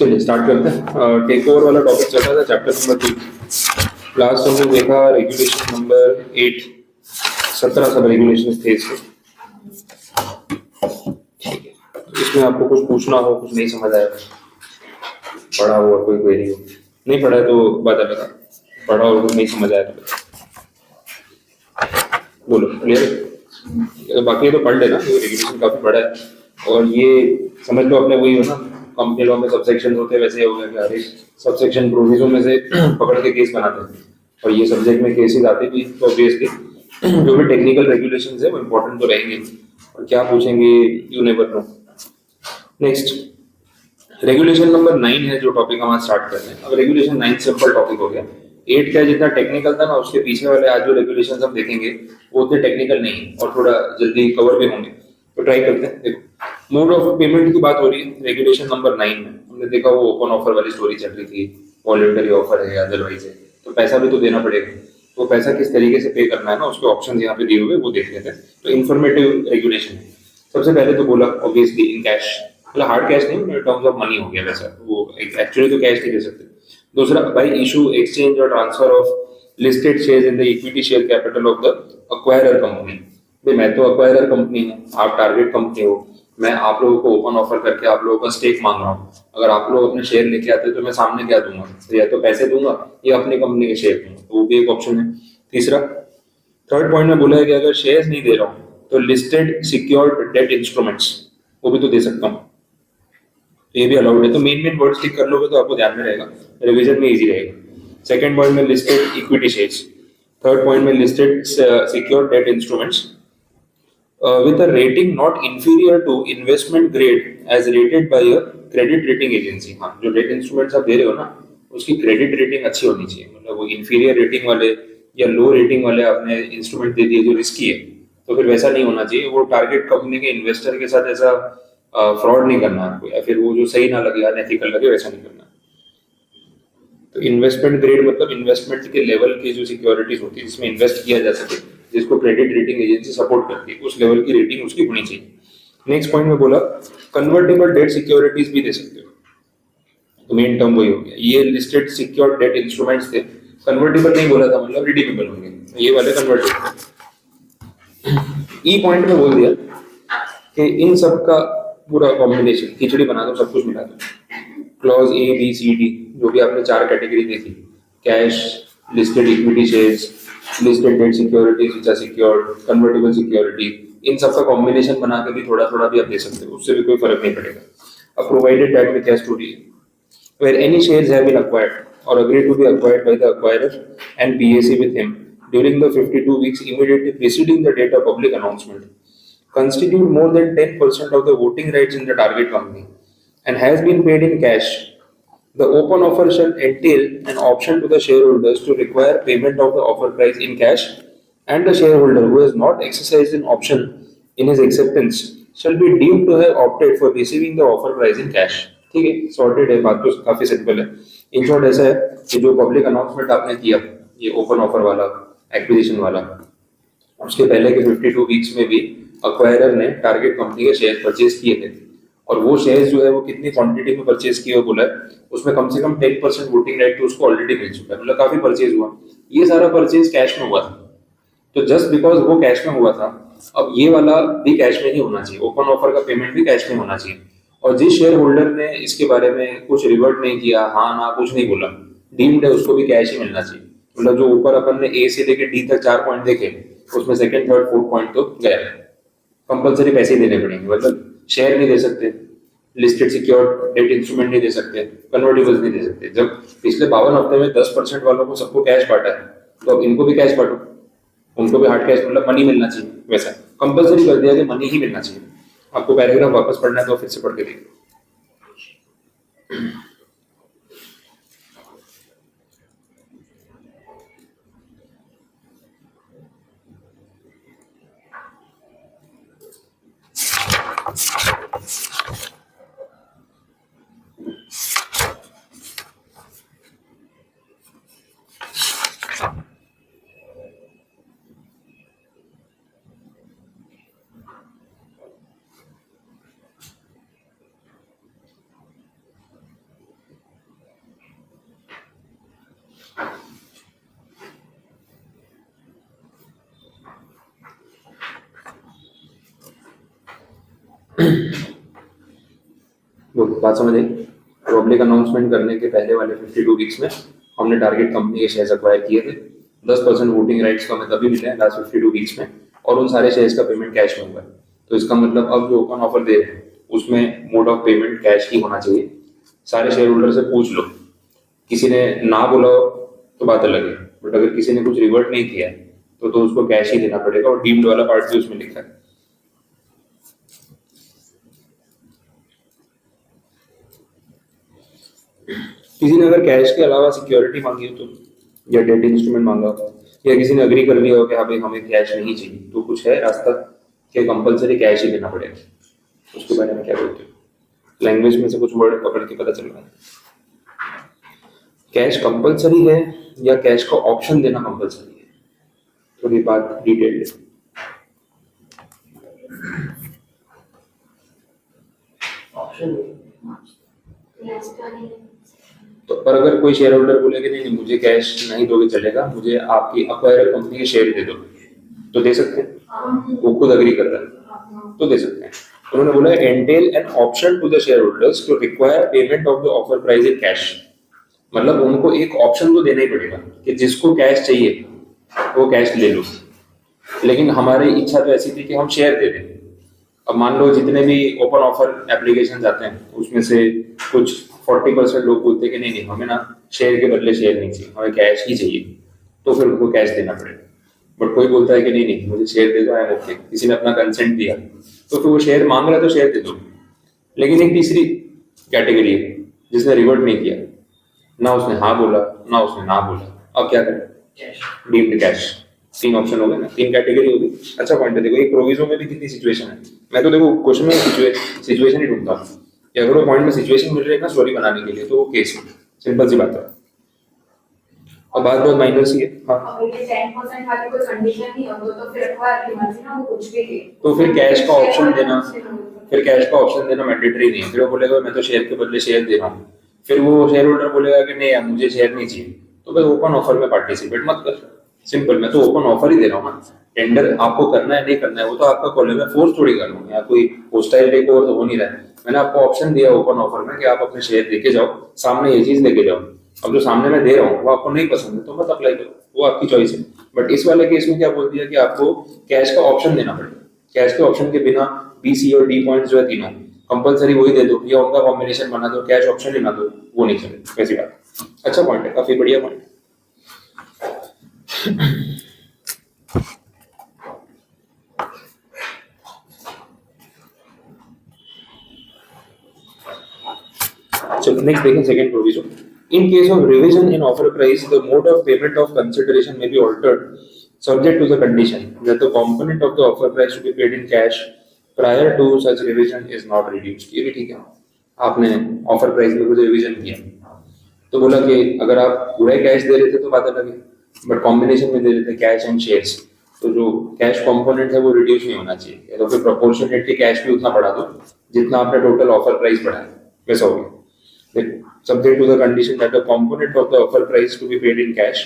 चलिए स्टार्ट करते हैं। टेक ओवर वाला टॉपिक चल रहा था, चैप्टर नंबर 2। लास्ट हमने देखा रेगुलेशन नंबर 8। 17 सब रेगुलेशन थे इसके। ठीक है, इसमें आपको कुछ पूछना हो, कुछ नहीं समझ आया, पढ़ा हो और कोई क्वेरी हो, नहीं पढ़ा है तो बात अलग है, पढ़ा और कुछ नहीं समझ आया तो बोलो क्लियर। बाकी तो पढ़ लेना, ये रेगुलेशन काफी बड़ा है और ये समझ लो अपने वही हो ना, कंपनी लॉ में सबसेक्शन होते हैं, वैसे ही हो गया कि हर एक सबसेक्शन प्रोविजन में से पकड़ के केस बनाते हैं और ये सब्जेक्ट में केसेस आते भी तो ऑब्वियसली जो भी टेक्निकल रेगुलेशंस है वो इम्पोर्टेंट तो रहेंगे और क्या पूछेंगे you never know. Next regulation number 9 है जो टॉपिक हम आज स्टार्ट कर रहे हैं। अब रेगुलेशन 9 सिंपल टॉपिक हो गया। 8 का जितना टेक्निकल था ना, उसके पीछे वाले आज जो रेगुलेशन हम देखेंगे वो उतने टेक्निकल नहीं और थोड़ा जल्दी कवर भी होंगे, तो ट्राई करते हैं। देखो मोड ऑफ पेमेंट की बात हो रही है रेगुलेशन नंबर 9 में। हमने देखा वो ओपन ऑफर वाली स्टोरी चल रही थी, वॉलंटरी ऑफर है अदरवाइज है, तो पैसा भी तो देना पड़ेगा। तो पैसा किस तरीके से पे करना है ना, उसके ऑप्शन यहाँ पे दिए हुए वो देख लेते हैं। तो इन्फॉर्मेटिव रेगुलेशन है। सबसे पहले तो बोला ऑब्वियसली इन कैश, मतलब हार्ड कैश नहीं, टर्म्स ऑफ मनी हो गया वैसा, वो एक्चुअली तो कैश नहीं दे सकते। दूसरा बाई इशू एक्सचेंज और transfer of listed shares in the equity share capital of the acquirer company. भाई मैं तो अक्वायरर कंपनी हूँ, आप टारगेट कंपनी हो, मैं आप लोगों को ओपन ऑफर करके आप लोगों का स्टेक मांग रहा हूँ। अगर आप लोग अपने शेयर लेके आते हैं तो मैं सामने क्या दूंगा, तो या तो पैसे दूंगा या अपनी कंपनी के शेयर दूंगा, तो वो भी एक ऑप्शन है। तीसरा थर्ड पॉइंट में बोला है कि अगर शेयर्स नहीं दे रहा हूँ तो लिस्टेड सिक्योर्ड डेट इंस्ट्रूमेंट्स वो भी तो दे सकता हूँ, तो ये भी अलाउड है। तो मेन मेन वर्ड्स टिक कर लोगे तो आपको ध्यान में रहेगा, रिवीजन में इजी रहेगा। सेकंड पॉइंट में listed equity shares, third point में listed secured debt instruments with a rating not inferior to investment grade as rated by a credit rating agency। हाँ, जो डेट इंस्ट्रूमेंट्स आप दे रहे हो ना उसकी क्रेडिट रेटिंग अच्छी होनी चाहिए, मतलब वो इंफीरियर रेटिंग वाले या लो रेटिंग वाले आपने इंस्ट्रूमेंट दे दिए जो रिस्की है, तो फिर वैसा नहीं होना चाहिए। वो टारगेट कंपनी के इन्वेस्टर के साथ ऐसा फ्रॉड नहीं करना आपको, या फिर वो जो सही ना लगे अनएथिकल लगे वैसा नहीं करना। तो इन्वेस्टमेंट ग्रेड मतलब इन्वेस्टमेंट के लेवल की जो सिक्योरिटीज होती है जिसमें इन्वेस्ट किया जा सके, जिसको क्रेडिट रेटिंग एजेंसी सपोर्ट करती है, उस लेवल की रेटिंग उसकी होनी चाहिए। नेक्स्ट पॉइंट में बोला कन्वर्टेबल डेट सिक्योरिटीज भी दे सकते हो, तो मेन टर्म वही हो गया। ये लिस्टेड सिक्योर्ड डेट इंस्ट्रूमेंट्स थे, कन्वर्टेबल नहीं बोला था, मतलब रिडीमेबल होंगे, ये वाले कन्वर्टेबल। ई पॉइंट में बोल दिया कि इन सब का पूरा कॉम्बिनेशन खिचड़ी बना दो, सब कुछ मिला दो। Clause A B C D जो भी आपने 4 कैटेगरी देखी, cash, listed equity shares, listed debt securities which are secured, convertible security, इन सब का कॉम्बिनेशन बना के भी थोड़ा थोड़ा भी आप दे सकते हो, उससे भी कोई फर्क नहीं पड़ेगा। अब प्रोवाइडेड दैट में क्या स्टोरी है, where any shares have been acquired or agreed to be acquired by the acquirer and PAC with him during the 52 weeks immediately preceding the date of public announcement, constitute more than 10% of the voting rights in the target company and has been paid in cash, the open offer shall entail an option to the shareholders to require payment of the offer price in cash, and the shareholder who has not exercised an option in his acceptance shall be deemed to have opted for receiving the offer price in cash। ठीक है, sorted है, बात तो काफी simple है। In short ऐसा है कि जो पब्लिक अनाउंसमेंट आपने किया ये ओपन ऑफर वाला, एक्विजिशन वाला, उसके पहले के 52 वीक्स में भी अक्वायरर ने टारगेट कंपनी के शेयर परचेज किए थे, और वो शेयर्स जो है वो कितनी क्वांटिटी में परचेज किए हुए बोला है, उसमें कम से कम 10% वोटिंग राइट तो उसको ऑलरेडी मिल चुका है, मतलब काफी परचेज हुआ। ये सारा परचेज कैश में हुआ था, तो जस्ट बिकॉज वो कैश में हुआ था, अब ये वाला भी कैश में ही होना चाहिए, ओपन ऑफर का पेमेंट भी कैश में होना चाहिए। और जिस शेयर होल्डर ने इसके बारे में कुछ रिवर्ट नहीं किया, हाँ ना कुछ नहीं बोला, डीम्ड है, उसको भी कैश ही मिलना चाहिए। मतलब जो ऊपर अपन ने ए से लेके डी तक 4 पॉइंट देखे, उसमें सेकंड थर्ड फोर्थ पॉइंट तो गया, कंपलसरी पैसे देने पड़ेंगे, मतलब शेयर नहीं दे सकते, लिस्टेड सिक्योर्ड डेट इंस्ट्रूमेंट नहीं दे सकते, कन्वर्टेबल्स नहीं दे सकते। जब पिछले 52 हफ्ते में 10% वालों को सबको कैश बांटा है, तो अब इनको भी कैश बांटो, उनको भी हार्ड कैश मतलब मनी मिलना चाहिए, वैसा कंपलसरी कर दिया कि मनी ही मिलना चाहिए। आपको पैराग्राफ वापस पढ़ना है तो फिर से पढ़ के देखिए। वो बात समझ आई। पब्लिक अनाउंसमेंट करने के पहले वाले 52 वीक्स में हमने टारगेट कंपनी के शेयर्स अक्वायर किए थे। 10% वोटिंग राइट्स तो हमें तभी मिले हैं लास्ट 52 वीक्स में, और उन सारे शेयर्स का पेमेंट कैश में हुआ है। तो इसका मतलब अब जो ओपन ऑफर दे रहे हैं उसमें मोड ऑफ पेमेंट कैश ही होना चाहिए। सारे शेयर होल्डर से पूछ लो, किसी ने ना बोला हो तो बात अलग है, बट अगर किसी ने कुछ रिवर्ट नहीं किया है तो उसको कैश ही देना पड़ेगा, और डीम्ड वाला पार्ट भी उसमें लिखा है। किसी ने अगर कैश के अलावा सिक्योरिटी मांगी हो तो, या डेट इंस्ट्रूमेंट मांगा हो, या किसी ने अग्री कर लिया हो कि हाँ भाई हमें कैश नहीं चाहिए, तो कुछ है रास्ता कि कंपलसरी कैश ही देना पड़ेगा? उसके बारे में क्या बोलते हो? लैंग्वेज में से कुछ वर्ड पकड़ के पता चल रहा है। कैश कंपलसरी है या कैश का ऑप्शन देना कंपलसरी है? थोड़ी बात डिटेल है। तो पर अगर कोई शेयर होल्डर बोले कि नहीं मुझे कैश नहीं दोगे चलेगा, मुझे आपकी अक्वायरर कंपनी के शेयर दे दो, तो दे सकते हैं? वो खुद अग्री कर रहा है तो दे सकते हैं। उन्होंने बोला entail an option to the share holders to require payment of the offer price in cash. मतलब उनको एक ऑप्शन तो देना ही पड़ेगा कि जिसको कैश चाहिए वो कैश ले लो, लेकिन हमारी इच्छा तो ऐसी थी कि हम शेयर दे दें। अब मान लो जितने भी ओपन ऑफर एप्लीकेशन आते हैं उसमें से कुछ 40% लोग बोलते हैं कि नहीं हमें ना शेयर के बदले शेयर नहीं चाहिए, हमें कैश ही चाहिए, तो फिर उनको कैश देना पड़ेगा। बट कोई बोलता है कि नहीं मुझे शेयर दे दो, आई एम ओके, किसी ने अपना कंसेंट दिया तो फिर वो शेयर मांग रहा है तो शेयर दे दो। लेकिन एक तीसरी कैटेगरी है जिसने रिवर्ट नहीं किया, ना उसने हाँ बोला ना उसने ना बोला, अब क्या करें? Deemed cash. 3 ऑप्शन हो गए ना, 3 कैटेगरी होगी। अच्छा पॉइंट है, देखो एक प्रोविजो में भी कितनी सिचुएशन है। मैं तो देखो क्वेश्चन में सिचुएशन ही ढूंढता हूँ कि अगर वो पॉइंट में सिचुएशन मिल रही है ना स्टोरी बनाने के लिए, तो वो केस है, सिंपल सी बात है। और बात बहुत माइनर सी है। हाँ, अगर ये 10% वाली कोई कंडीशन नहीं हो तो फिर अक्वायर की मर्जी ना, वो कुछ भी दे तो फिर कैश का ऑप्शन देना, फिर कैश का ऑप्शन देना मैंडेटरी नहीं है। फिर वो बोलेगा मैं तो शेयर के बदले शेयर दे रहा हूँ, फिर वो शेयर होल्डर बोलेगा कि नहीं यार मुझे शेयर नहीं चाहिए, तो भाई ओपन ऑफर में पार्टिसिपेट मत कर। सिंपल, मैं तो ओपन ऑफर ही दे रहा हूँ ना। टेंडर आपको करना है नहीं करना है वो तो आपका कॉल है, मैं फोर्स थोड़ी कर रहा हूँ, या कोई होस्टाइल टेक ओवर तो हो नहीं रहा है। मैंने आपको ऑप्शन दिया ओपन ऑफर में कि आप अपने शेयर लेके जाओ, सामने ये चीज लेके जाओ। अब जो सामने मैं दे रहा हूँ वो आपको नहीं पसंद है तो मत अप्लाई करो, वो आपकी चॉइस है। बट इस वाले केस में क्या बोल दिया कि आपको कैश का ऑप्शन देना पड़ेगा। कैश के ऑप्शन के बिना बी सी और डी पॉइंट्स जो है तीनों कंपलसरी वही दे दो, या उनका कॉम्बिनेशन बना दो, कैश ऑप्शन ही ना दो, वो नहीं चले। वैसी बात। अच्छा पॉइंट है, काफी बढ़िया पॉइंट है। चलो नेक्स्ट देखें second provision. In case of revision in offer price, the mode of payment of consideration may be altered, subject to the condition that the component of the offer price to be paid in cash prior to such revision is not reduced। ये भी ठीक है। आपने offer price में कुछ revision किया तो बोला कि अगर आप पूरा कैश दे रहे थे तो बात अलग है, बट कॉम्बिनेशन में दे रहे थे कैश एंड शेयर्स, तो जो कैश कंपोनेंट है वो रिड्यूस नहीं होना चाहिए, या तो फिर प्रोपोर्शनेटली कैश भी उतना बढ़ा दो जितना आपने टोटल ऑफर प्राइस बढ़ाया, वैसा हो गया। Subject to the condition that the component of the offer price to be paid in cash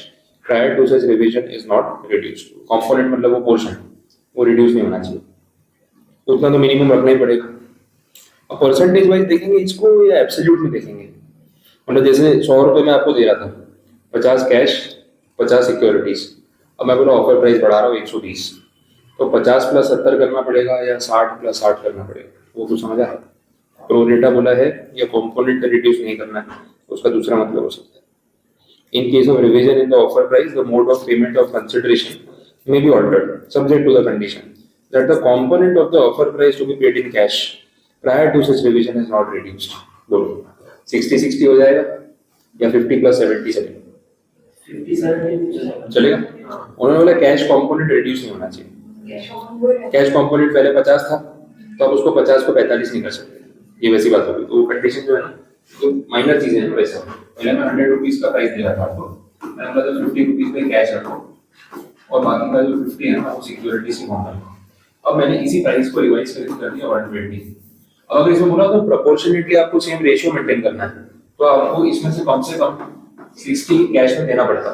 prior to such revision is not reduced। component मतलब वो portion, वो reduce नहीं होना चाहिए, उतना तो मिनिमम रखना ही पड़ेगा। अब परसेंटेज वाइज देखेंगे इसको या एब्सोल्यूट में देखेंगे? मतलब जैसे 100 रुपए में आपको दे रहा था, 50 कैश 50 सिक्योरिटीज, अब मैं बोला ऑफर प्राइस बढ़ा रहा हूँ 120, तो 50 + 70 करना पड़ेगा या 60 + 60 करना पड़ेगा, वो कुछ समझ आया? प्रोरेटा बोला है या कंपोनेंट रिड्यूस नहीं करना है, उसका दूसरा मतलब हो सकता है। In case of revision in the offer price the mode of payment of consideration may be altered subject to the condition that the component of the offer price to be paid in cash prior to such revision is not reduced. बोलो 60-60 हो जाएगा या 50 + 70 चलेगा? 50-70 चलेगा। उन्होंने बोला cash component reduce नहीं होना चाहिए। कैश कंपोनेंट पहले 50 था तो अब उसको 50 को 45 नहीं कर सकते, ये वैसी बात होगी। तो कंडीशन जो है ना, तो माइनर चीजें हैं वैसा। पहले मैं 100 रुपीज का प्राइस दे रहा था आपको, मैंने बोला था 50 रुपीज में कैश रखो और बाकी का जो 50 है ना वो सिक्योरिटी से मांगा। अब मैंने इसी प्राइस को रिवाइज करके कर दिया 120। अब अगर इसमें बोला तो प्रोपोर्शनेटली आपको सेम रेशियो मेंटेन करना है, तो आपको इसमें से कम 60 कैश में देना पड़ता।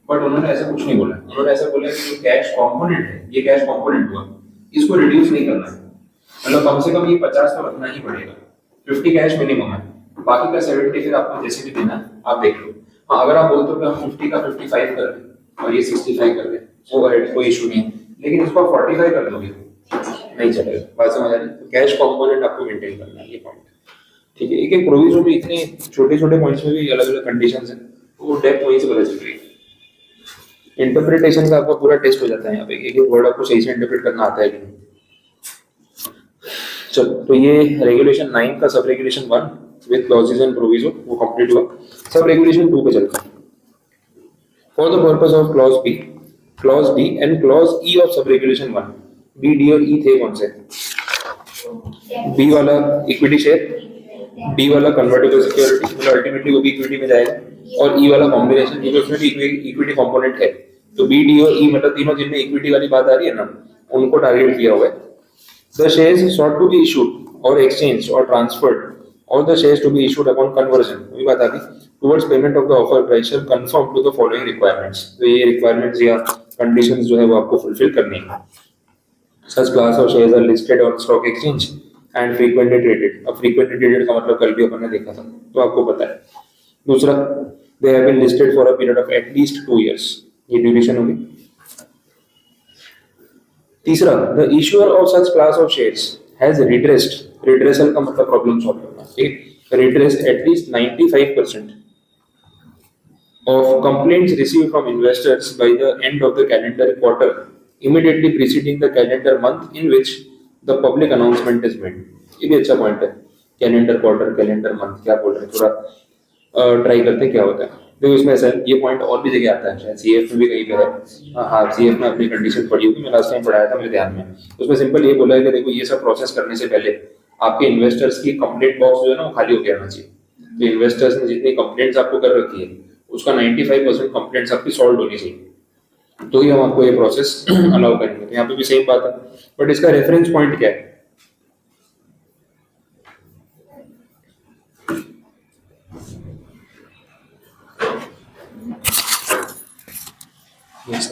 बट उन्होंने ऐसा कुछ नहीं बोला। उन्होंने ऐसा बोला कि जो कैश कंपोनेंट है, ये कैश कंपोनेंट हुआ, इसको रिड्यूस नहीं करना है। मतलब कम से कम ये 50 तो रखना ही पड़ेगा, 50 कैश मिनिमम है, बाकी का 70 फिर आपको जैसे भी देना है आप देख लो। हाँ अगर आप बोलते हो कि हम 50 का 55 कर दें और ये 65 कर दें, वो है कोई इशू नहीं है, लेकिन इसको आप 45 कर दोगे नहीं चलेगा, बात समझ आ रही है? तो कैश कंपोनेंट आपको मेंटेन करना है, ये पॉइंट ठीक है। एक एक प्रोविजन में इतने छोटे छोटे पॉइंट्स में भी अलग अलग कंडीशंस हैं, वो डेप्थ वहीं से पता चल रही है। इंटरप्रिटेशन का आपका पूरा टेस्ट हो जाता है यहाँ पे, एक एक वर्ड आपको सही से इंटरप्रेट करना आता है कि नहीं। चलो तो ये रेगुलेशन 9 का sub regulation 1 with clauses and proviso वो कंप्लीट हुआ। सब रेगुलेशन 2 पे चलता है। For the purpose of clause D and clause E of sub regulation 1, B D और ई थे कौन से? बी वाला इक्विटी शेयर, डी वाला कन्वर्टेबल सिक्योरिटी, मतलब अल्टीमेटली वो भी इक्विटी में जाएगा, और ई वाला कॉम्बिनेशन क्योंकि उसमें भी इक्विटी कंपोनेंट है। तो बी डी और ई मतलब तीनों जिनमें इक्विटी वाली बात आ रही है ना, उनको टारगेट किया हुआ है। The shares sought to be issued or exchanged or transferred, or the shares to be issued upon conversion, वही बात आ गई, towards payment of the offer price shall conform to the following requirements। तो ये requirements या conditions जो है वो आपको fulfill करनी है। Such class of shares are listed on stock exchange and frequently traded। अब frequently traded का मतलब कल भी अपन ने देखा था, तो आपको पता है। दूसरा, they have been listed for a period of at least 2 years, ये ड्यूरेशन होगी। तीसरा, the issuer of such class of shares has redressed, redressal का मतलब प्रॉब्लम सॉल्व करना, ठीक, redressed at least 95% of complaints received from investors by the end of the calendar quarter immediately preceding the calendar month in which the public announcement is made. ये भी अच्छा point है, calendar quarter, calendar month, क्या बोल रहे हैं, थोड़ा try करते हैं क्या होता है। देखो इसमें ऐसा ये पॉइंट और भी जगह आता है, शायद सीएफ में भी कहीं पे है। हाँ सीएफ में अपनी कंडीशन पढ़ी होगी, मैं लास्ट टाइम पढ़ाया था मेरे ध्यान में। उसमें सिंपल ये बोला है कि देखो ये सब प्रोसेस करने से पहले आपके इन्वेस्टर्स की कंप्लेंट बॉक्स जो है ना वो खाली हो गया होना चाहिए। तो इन्वेस्टर्स ने जितनी कंप्लेंट्स आपको कर रखी है उसका 95% कंप्लेंट्स आपकी सॉल्व होनी चाहिए, तो ही हम आपको ये प्रोसेस अलाउ करेंगे। तो यहाँ पे भी सेम बात है, बट इसका रेफरेंस पॉइंट क्या है? Yes,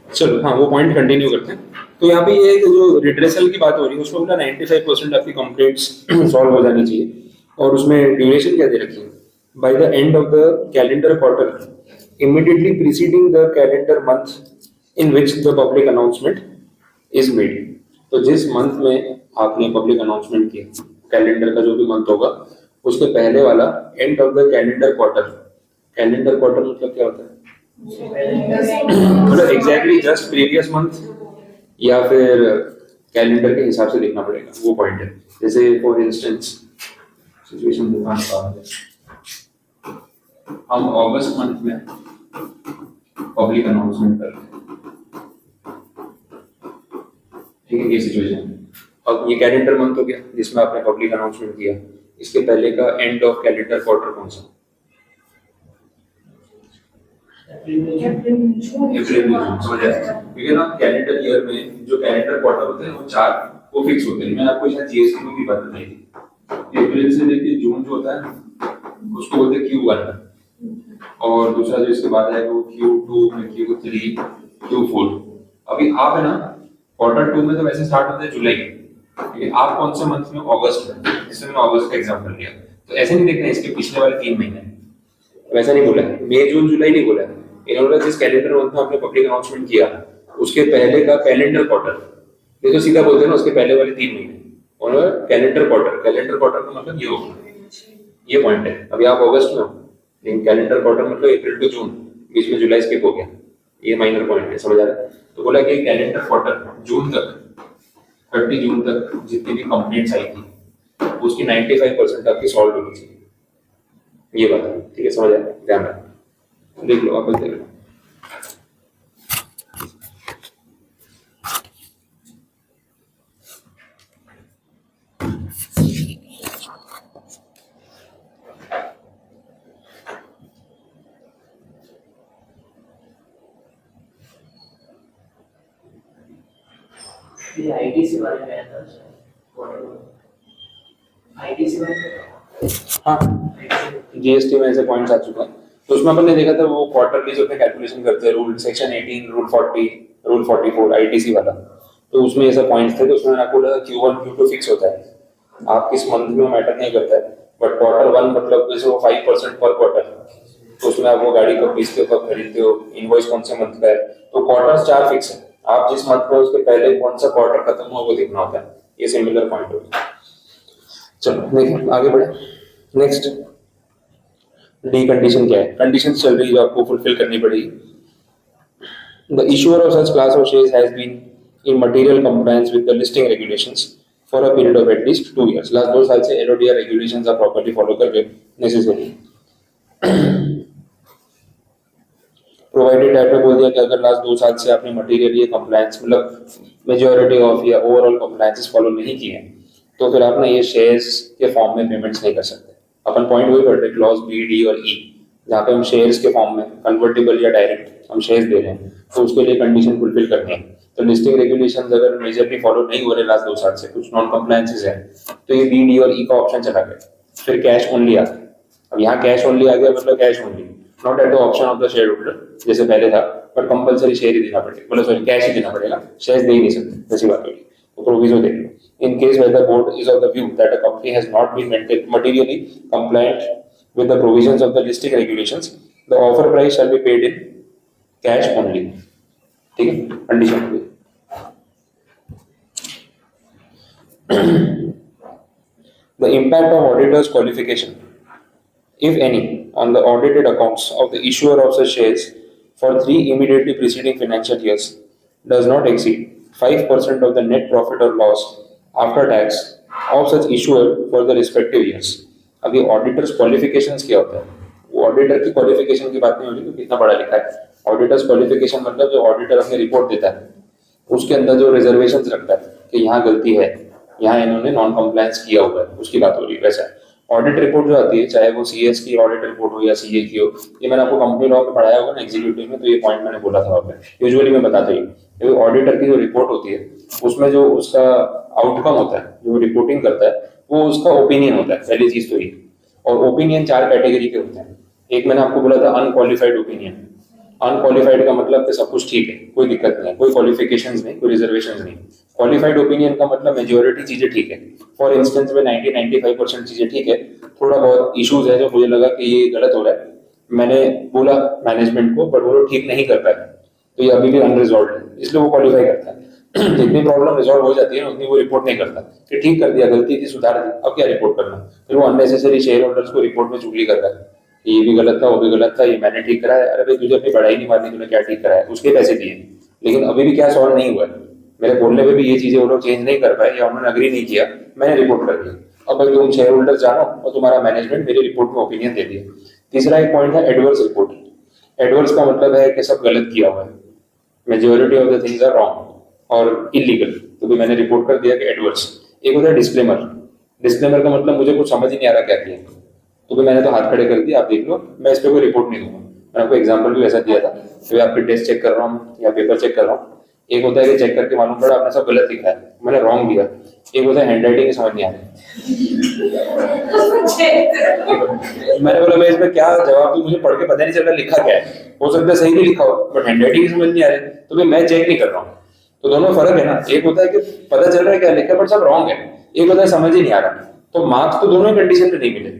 चलो हाँ वो पॉइंट कंटिन्यू करते हैं। तो यहाँ पे ये जो रिड्रेसल की बात हो रही है उसमें बोला 95% आपकी कंप्लेंट्स सॉल्व हो जानी चाहिए, और उसमें ड्यूरेशन क्या दे रखी है? Bye the end of the calendar quarter immediately preceding the calendar month in which the public announcement is made. तो जिस मंथ में आपने पब्लिक अनाउंसमेंट किया, कैलेंडर का जो भी मंथ होगा उसके पहले वाला and of the calendar quarter. Calendar quarter मतलब क्या होता है? मतलब एग्जैक्टली जस्ट प्रीवियस मंथ या फिर कैलेंडर के हिसाब से देखना पड़ेगा, वो पॉइंट है। जैसे फॉर इंस्टेंस सिचुएशन हम अगस्त मंथ में पब्लिक अनाउंसमेंट कर रहे हैं, ठीक है, ये सिचुएशन। अब ये कैलेंडर मंथ हो गया जिसमें आपने पब्लिक अनाउंसमेंट किया, इसके पहले का एंड ऑफ कैलेंडर क्वार्टर कौन सा? अप्रैल जून अप्रैल में जून, समझ आया? क्योंकि ना कैलेंडर ईयर में जो कैलेंडर क्वार्टर होते हैं वो 4 वो फिक्स होते हैं। मैंने आपको शायद जीएसटी में भी बात बताई थी, अप्रैल से लेके जून जो होता है ना उसको बोलते हैं Q1, और दूसरा जो इसके बाद है वो Q2 में Q3 Q4। अभी आप है ना क्वार्टर 2 में तो वैसे स्टार्ट होता है जुलाई, लेकिन आप कौन से मंथ में? अगस्त में, जिसमें मैंने अगस्त का एग्जांपल लिया। तो ऐसे नहीं देखना इसके पिछले वाले 3 महीने, वैसा नहीं बोला है, मई जून जुलाई नहीं बोला है। इन्होंने जिस कैलेंडर मंथ में आपने पब्लिक अनाउंसमेंट किया उसके पहले का कैलेंडर क्वार्टर, ये तो सीधा बोलते हैं ना उसके पहले वाले 3 महीने, और कैलेंडर क्वार्टर का मतलब ये होगा, ये पॉइंट है। अभी आप अगस्त में हो, लेकिन कैलेंडर क्वार्टर मतलब अप्रैल टू जून, बीच में जुलाई स्किप हो गया, ये माइनर पॉइंट है, समझ आ रहा है? तो बोला कि कैलेंडर क्वार्टर जून तक, 30 जून तक जितनी भी कंप्लेंट्स आई थी उसकी 95% आपकी सॉल्व होनी चाहिए, ये बात है, ठीक है? समझ आया? ध्यान रखना, देख लो आप देख लो। ये आईटीसी वाले में आता है आईटीसी वाले हाँ, जीएसटी में ऐसे पॉइंट्स आ चुका है, तो उसमें अपन ने देखा था वो क्वार्टरली जो अपने कैलकुलेशन करते हैं, rule section 18, rule 40, rule 44 ITC वाला, तो उसमें ऐसे पॉइंट्स थे। तो उसमें आपको लगा Q1 Q2 फिक्स होता है, आप किस मंथ में मैटर नहीं करता है, बट क्वार्टर 1 मतलब जैसे वो 5% पर क्वार्टर, तो उसमें आप वो गाड़ी कब बेचते हो, कब खरीदते हो, इनवॉइस कौन से मंथ का है, तो क्वार्टर्स 4 फिक्स है, आप जिस मंथ में उसके पहले कौन सा क्वार्टर खत्म हुआ वो देखना होता है। ये सिमिलर पॉइंट होगा। चलो देखिए आगे बढ़े। नेक्स्ट डी कंडीशन क्या है? कंडीशन चल रही है जो आपको फुलफिल करनी पड़ेगी। The issuer of such class of shares has been in material compliance with the listing regulations for a period of at least 2 years। Last 2 साल से एलओडीआर रेगुलेशंस आप प्रॉपर्ली फॉलो कर रहे हो नेसेसरी। प्रोवाइडेड आपने बोल दिया कि अगर लास्ट 2 साल से आपने मटेरियल ये कंप्लायंस मतलब मेजॉरिटी ऑफ या ओवरऑल कंप्लायंसेस फॉलो नहीं किए हैं, तो फिर आप ना ये शेयर्स के फॉर्म में पेमेंट्स नहीं कर सकते। अपन पॉइंट वही पढ़ रहे क्लॉज बी, डी और ई, जहाँ पे हम शेयर्स के फॉर्म में कन्वर्टेबल या डायरेक्ट हम शेयर्स दे रहे हैं, तो उसके लिए कंडीशन फुलफिल करनी है। तो लिस्टिंग रेगुलेशंस अगर मेजरली फॉलो नहीं हो रहे लास्ट 2 साल से, कुछ नॉन कंप्लायंसेस है, तो ये बी, डी और ई का ऑप्शन चला गया, फिर कैश ओनली आ गया। अब यहाँ कैश ओनली आ गया मतलब cash only, not at the option of the share holder जैसे पहले था, पर कंपलसरी शेयर ही देना पड़ेगा, मतलब सॉरी कैश ही देना पड़ेगा, शेयर्स दे ही नहीं सकते, जैसी बात होगी। तो प्रोविजन देख लो। In case where the board is of the view that a company has not been materially compliant with the provisions of the listing regulations, the offer price shall be paid in cash only. ठीक है, condition होगी। The impact of auditor's qualification, if any, on the audited accounts of the issuer of such shares for 3 immediately preceding financial years does not exceed 5% of the net profit or loss after tax of such issuer for the respective years। अभी auditors qualifications क्या होता है? वो auditor की qualification की बात नहीं हो रही क्योंकि कितना बड़ा लिखा है। ऑडिटर्स क्वालिफिकेशन मतलब जो ऑडिटर अपनी रिपोर्ट देता है उसके अंदर जो रिजर्वेशंस रखता है कि यहाँ गलती है, यहाँ इन्होंने नॉन कंप्लायंस किया हुआ है, उसकी बात हो रही है। वैसा ऑडिट रिपोर्ट जो आती है, चाहे वो सीएस की ऑडिट रिपोर्ट हो या सीए की हो, ये मैंने आपको कंपनी लॉ में पढ़ाया होगा ना एग्जीक्यूटिव में, तो ये पॉइंट मैंने बोला था वहाँ पे, यूजुअली मैं बताता ही ऑडिटर की जो रिपोर्ट होती है उसमें जो उसका आउटकम होता है, जो रिपोर्टिंग करता है, वो उसका ओपिनियन होता है, पहली चीज तो ये। और ओपिनियन 4 कैटेगरी के होते हैं। एक मैंने आपको बोला था अनक्वालिफाइड ओपिनियन। अनक्वालिफाइड का मतलब कि सब कुछ ठीक है, कोई दिक्कत नहीं है, कोई क्वालिफिकेशंस नहीं, कोई रिजर्वेशंस नहीं। क्वालिफाइड ओपिनियन का मतलब मेजॉरिटी चीजें ठीक है, फॉर इंस्टेंस में 90-95% चीजें ठीक है, थोड़ा बहुत इश्यूज है जो मुझे लगा कि ये गलत हो रहा है, मैंने बोला मैनेजमेंट को, पर वो लोग ठीक नहीं कर पाए, तो ये अभी भी अनरिजॉल्व है, इसलिए वो क्वालिफाई करता है। जितनी प्रॉब्लम रिजॉल्व हो जाती है ना उतनी वो रिपोर्ट नहीं करता कि ठीक कर दिया, गलती थी, सुधार दी, अब क्या रिपोर्ट करना। फिर वो अननेसेसरी शेयर होल्डर्स को रिपोर्ट में चुगली करता है, ये भी गलत था, वो भी गलत था, ये मैंने ठीक कराया। अरे भाई तुझे अपनी पढ़ाई नहीं मारनी, तूने क्या ठीक कराया? उसके पैसे दिए, लेकिन अभी भी क्या सॉल्व नहीं हुआ है। मेरे बोलने पे भी ये चीजें वो लोग चेंज नहीं कर पाए या उन्होंने अग्री नहीं किया, मैंने रिपोर्ट कर दी। अब भाई तुम शेयर होल्डर जानो और तुम्हारा मैनेजमेंट मेरी रिपोर्ट में ओपिनियन दे दिया। तीसरा एक पॉइंट है एडवर्स रिपोर्ट। एडवर्स का मतलब है कि सब गलत किया हुआ है, majority of the things are wrong, और इलीगल, तो भी मैंने रिपोर्ट कर दिया कि एडवर्स। एक होता है डिस्क्लेमर। डिस्क्लेमर का मतलब मुझे कुछ समझ ही नहीं आ रहा क्या किया, तो भी मैंने तो हाथ खड़े कर दिया, आप देख लो, मैं इस पर कोई रिपोर्ट नहीं दूंगा। मैंने आपको एग्जाम्पल भी वैसा दिया था कि आपके टेस्ट चेक कर रहा हूँ या पेपर चेक कर रहा हूँ। एक होता है कि चेक करके मालूम पड़ा आपने सब गलत लिखा है, मैंने रॉन्ग दिया। एक होता है हैंड राइटिंग समझ नहीं आ रही, मैंने बोला मैं इसमें क्या जवाब दूं, मुझे पढ़ के पता नहीं चल रहा लिखा क्या है। हो सकता है सही भी लिखा हो बट हैंड राइटिंग समझ नहीं आ रही, तो फिर मैं चेक नहीं कर रहा हूँ। तो दोनों फर्क है ना, एक होता है कि पता चल रहा है क्या लिखा है बट सब रॉन्ग है, एक होता है समझ ही नहीं आ रहा। तो मार्क्स तो दोनों ही कंडीशन पे नहीं मिले,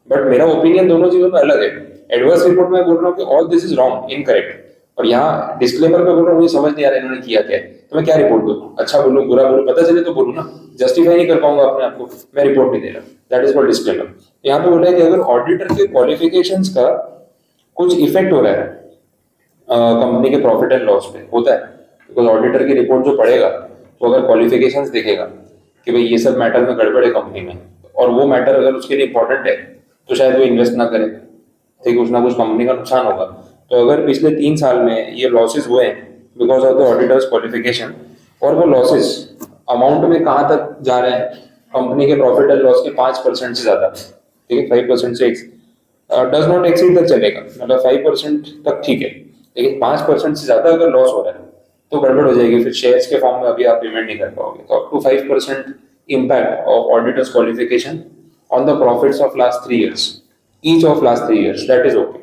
बट मेरा ओपिनियन दोनों चीजों में अलग है। एडवर्स रिपोर्ट में बोल रहा हूँ कि all this is wrong, incorrect, और यहाँ डिस्क्लेमर में बोल रहा हूँ मुझे समझ नहीं आ रहा है इन्होंने किया क्या है, तो मैं क्या रिपोर्ट दूं? अच्छा बोलूं बुरा बोलूं, पता चले तो बोलूं ना, जस्टिफाई नहीं कर पाऊंगा अपने आप को, मैं रिपोर्ट नहीं दे रहा, दैट इज कॉल्ड डिस्क्लेमर। यहाँ पे बोला है कि अगर ऑडिटर के क्वालिफिकेशंस का कुछ इफेक्ट हो रहा है कंपनी के प्रॉफिट एंड लॉस पे, होता है, बिकॉज ऑडिटर की रिपोर्ट जो पढ़ेगा तो अगर क्वालिफिकेशंस दिखेगा कि भाई ये सब मैटर में गड़बड़ है कंपनी में, और वो मैटर अगर उसके लिए इंपॉर्टेंट है तो शायद वो इन्वेस्ट ना करे, ठीक, कुछ ना कुछ कंपनी का नुकसान होगा। तो अगर पिछले 3 साल में ये लॉसेस हुए because of the auditors qualification, और वो लॉसेस अमाउंट में कहाँ तक जा रहे हैं, कंपनी के प्रॉफिट एंड लॉस के 5% से ज्यादा, ठीक है, 5% से डज नॉट एक्सीड तक चलेगा, मतलब 5% तक ठीक है, लेकिन 5% से ज्यादा अगर लॉस हो रहा है तो गड़बड़ हो जाएगी, फिर शेयर्स के फॉर्म में अभी आप पेमेंट नहीं कर पाओगे। तो up to 5% impact of auditor's qualification on the profits of last 3 years, each of last 3 years, that is okay.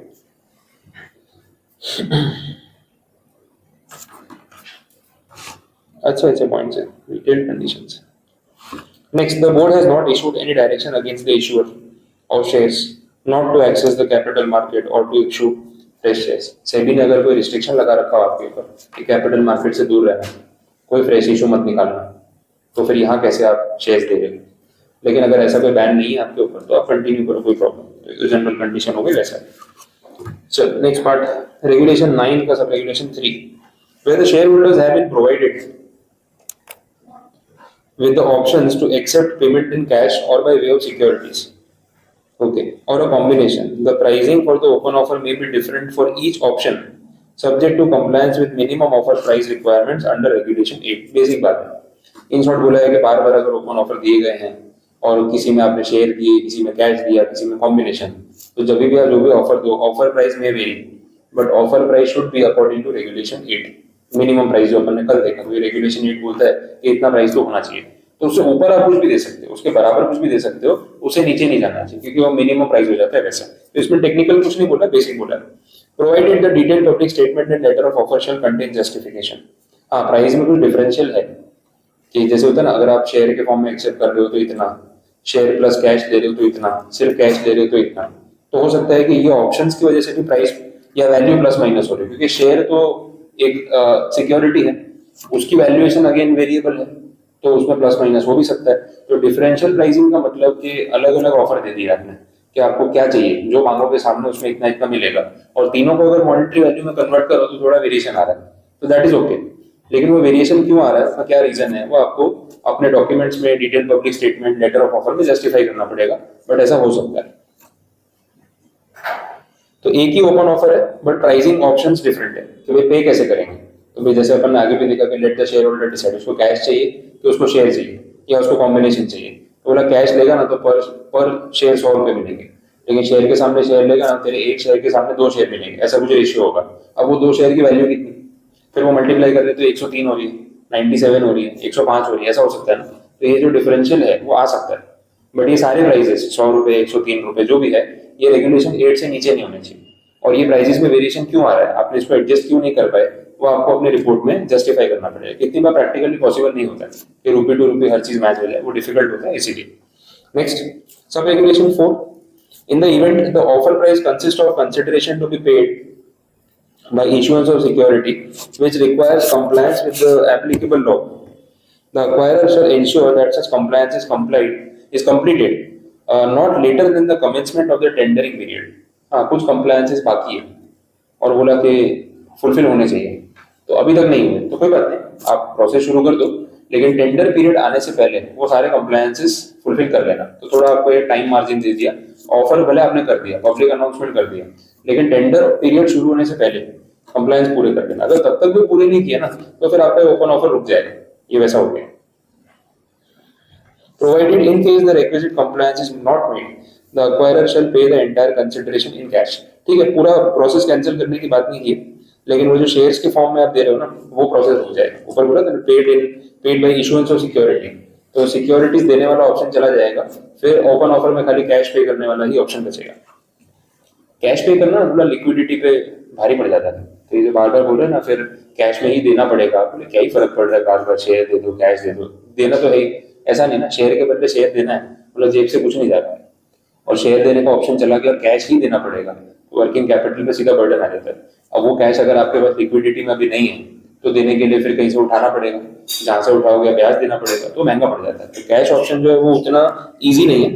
अच्छा पॉइंट्स है, detailed conditions. Next, the board has not issued any direction against the issuer of shares not to access the capital market or to issue fresh shares. SEBI ने अगर कोई restriction लगा रखा हो आपके ऊपर कि कैपिटल मार्केट से दूर रहना, कोई फ्रेश इशू मत निकालना, तो फिर यहाँ कैसे आप शेयर्स दे रहे हो? लेकिन अगर ऐसा कोई बैन नहीं है आपके ऊपर तो आप कंटिन्यू करो, कोई प्रॉब्लम, तो जनरल कंडीशन हो गई वैसा। चल नेक्स्ट पार्ट, रेगुलेशन 9 का sub regulation 3, where the shareholders have been provided with the options to accept payment in cash or by way of securities, okay, or a combination. The pricing for the open offer may be different for each option subject to compliance with minimum offer price requirements under regulation 8. Basic बात है, in short बोला है कि बार बार अगर open offer दिए गए हैं और किसी में आपने शेयर दिए, किसी में कैश दिया, किसी में कॉम्बिनेशन, तो जब भी आप जो भी ऑफर दो, ऑफर प्राइस में vary, but offer price should be according to regulation 8। Minimum price जो अपन ने कल देखा, तो रेगुलेशन 8 बोलता है कि इतना प्राइस तो होना चाहिए, तो उससे ऊपर आप कुछ भी दे सकते हो, उसके बराबर कुछ भी दे सकते हो, उससे नीचे नहीं जाना चाहिए क्योंकि वो मिनिमम प्राइस हो जाता है वैसा। तो इसमें टेक्निकल कुछ नहीं बोला, बेसिक बोला, provided the detailed public statement and letter of offer shall contain justification. हाँ, प्राइस में कुछ डिफरेंशियल है कि जैसे होता है ना, अगर आप शेयर के फॉर्म में एक्सेप्ट कर रहे हो तो इतना, शेयर प्लस कैश ले रहे हो तो इतना, सिर्फ कैश ले रहे हो तो इतना, तो हो सकता है कि ये ऑप्शंस की वजह से भी प्राइस या वैल्यू प्लस माइनस हो रही है, क्योंकि शेयर तो एक सिक्योरिटी है, उसकी वैल्यूएशन अगेन वेरिएबल है, तो उसमें प्लस माइनस हो भी सकता है। तो डिफरेंशियल प्राइसिंग का मतलब कि अलग अलग ऑफर दे दिया आपने कि आपको क्या चाहिए, जो मांगोगे सामने उसमें इतना इतना मिलेगा, और तीनों को अगर मॉनेटरी वैल्यू में कन्वर्ट करो तो थोड़ा वेरिएशन आ रहा है, तो दैट इज ओके। लेकिन वो वेरिएशन क्यों आ रहा है, उसका क्या रीजन है, वो आपको अपने डॉक्यूमेंट्स में detail public statement letter of offer में जस्टिफाई करना पड़ेगा, बट ऐसा हो सकता है। तो एक ही ओपन ऑफर है बट प्राइसिंग ऑप्शंस डिफरेंट है, तो भाई पे कैसे करेंगे, तो भाई जैसे अपन ने आगे भी देखा कि let the share holder decide, उसको कैश चाहिए कि उसको शेयर चाहिए या उसको कॉम्बिनेशन चाहिए, तो बोला कैश लेगा ना तो पर शेयर 100 रुपए मिलेंगे, लेकिन शेयर के सामने शेयर लेगा ना, तेरे एक शेयर के सामने 2 शेयर मिलेंगे, ऐसा कुछ रेशियो होगा। अब वो 2 शेयर की वैल्यू कितनी, फिर वो मल्टीप्लाई कर दे तो 103 हो रही है, 97 हो रही है, 105 हो रही है, ऐसा हो सकता है ना। तो ये जो डिफरेंशियल है वो आ सकता है, बट ये सारे प्राइसेस 100 रुपए 103 रुपए जो भी है, ये रेगुलेशन 8 से नीचे नहीं होने चाहिए। और ये प्राइसेस में वेरिएशन क्यों आ रहा है, आपने इसको एडजस्ट क्यों नहीं कर पाए, वो आपको अपने रिपोर्ट में जस्टिफाई करना पड़ेगा। कितनी बार प्रैक्टिकली पॉसिबल नहीं होता है कि रुपए टू रुपए हर चीज मैच हो जाए, वो डिफिकल्ट होता है इसीलिए। Next, sub regulation 4, in the event the offer price consists of consideration to be paid by issuance of security which requires compliance with the applicable law, the acquirer shall ensure that such compliance is completed not later than the commencement of the tendering period. हाँ, कुछ compliances बाकी है और बोला कि fulfil होने चाहिए, तो अभी तक नहीं हुए तो कोई बात नहीं, आप प्रोसेस शुरू कर दो, लेकिन टेंडर पीरियड आने से पहले वो सारे कंप्लायंसेस फुलफिल कर लेना। तो थोड़ा आपको एक टाइम मार्जिन दे दिया, ऑफर भले आपने कर दिया, पब्लिक अनाउंसमेंट कर दिया, लेकिन टेंडर पीरियड शुरू होने से पहले कंप्लायंस पूरे कर देना। अगर तब तक भी पूरे नहीं किए ना तो फिर आपका ओपन ऑफर रुक जाएगा, ये वैसा हो गया। Provided in case the requisite compliance is not made, the acquirer shall pay the entire consideration in cash। ठीक है, पूरा प्रोसेस कैंसिल करने की बात नहीं की, लेकिन वो जो शेयर्स के फॉर्म में आप दे रहे हो ना वो प्रोसेस हो जाएगा। ऊपर बोला था paid by issuance of security, तो सिक्योरिटीज देने वाला ऑप्शन चला जाएगा, फिर ओपन ऑफर में खाली कैश पे करने वाला ही ऑप्शन बचेगा। कैश पे करना थोड़ा लिक्विडिटी पे भारी पड़ जाता है, तो ये जो बार बार बोल रहे हैं ना फिर कैश में ही देना पड़ेगा, बोले क्या ही फर्क पड़ रहा है, बार बार शेयर दे दो कैश दे दो, देना तो है ही। ऐसा नहीं ना, शेयर के बदले शेयर देना है, मतलब जेब से कुछ नहीं जा रहा है, और शेयर देने का ऑप्शन चला गया, कैश ही देना पड़ेगा, वर्किंग कैपिटल पे सीधा बर्डन आ जाता है। अब वो कैश अगर आपके पास लिक्विडिटी में अभी नहीं है तो देने के लिए फिर कहीं से उठाना पड़ेगा, जहां से उठाओगे ब्याज देना पड़ेगा, तो महंगा पड़ जाता है। तो कैश ऑप्शन जो है वो उतना ईजी नहीं है,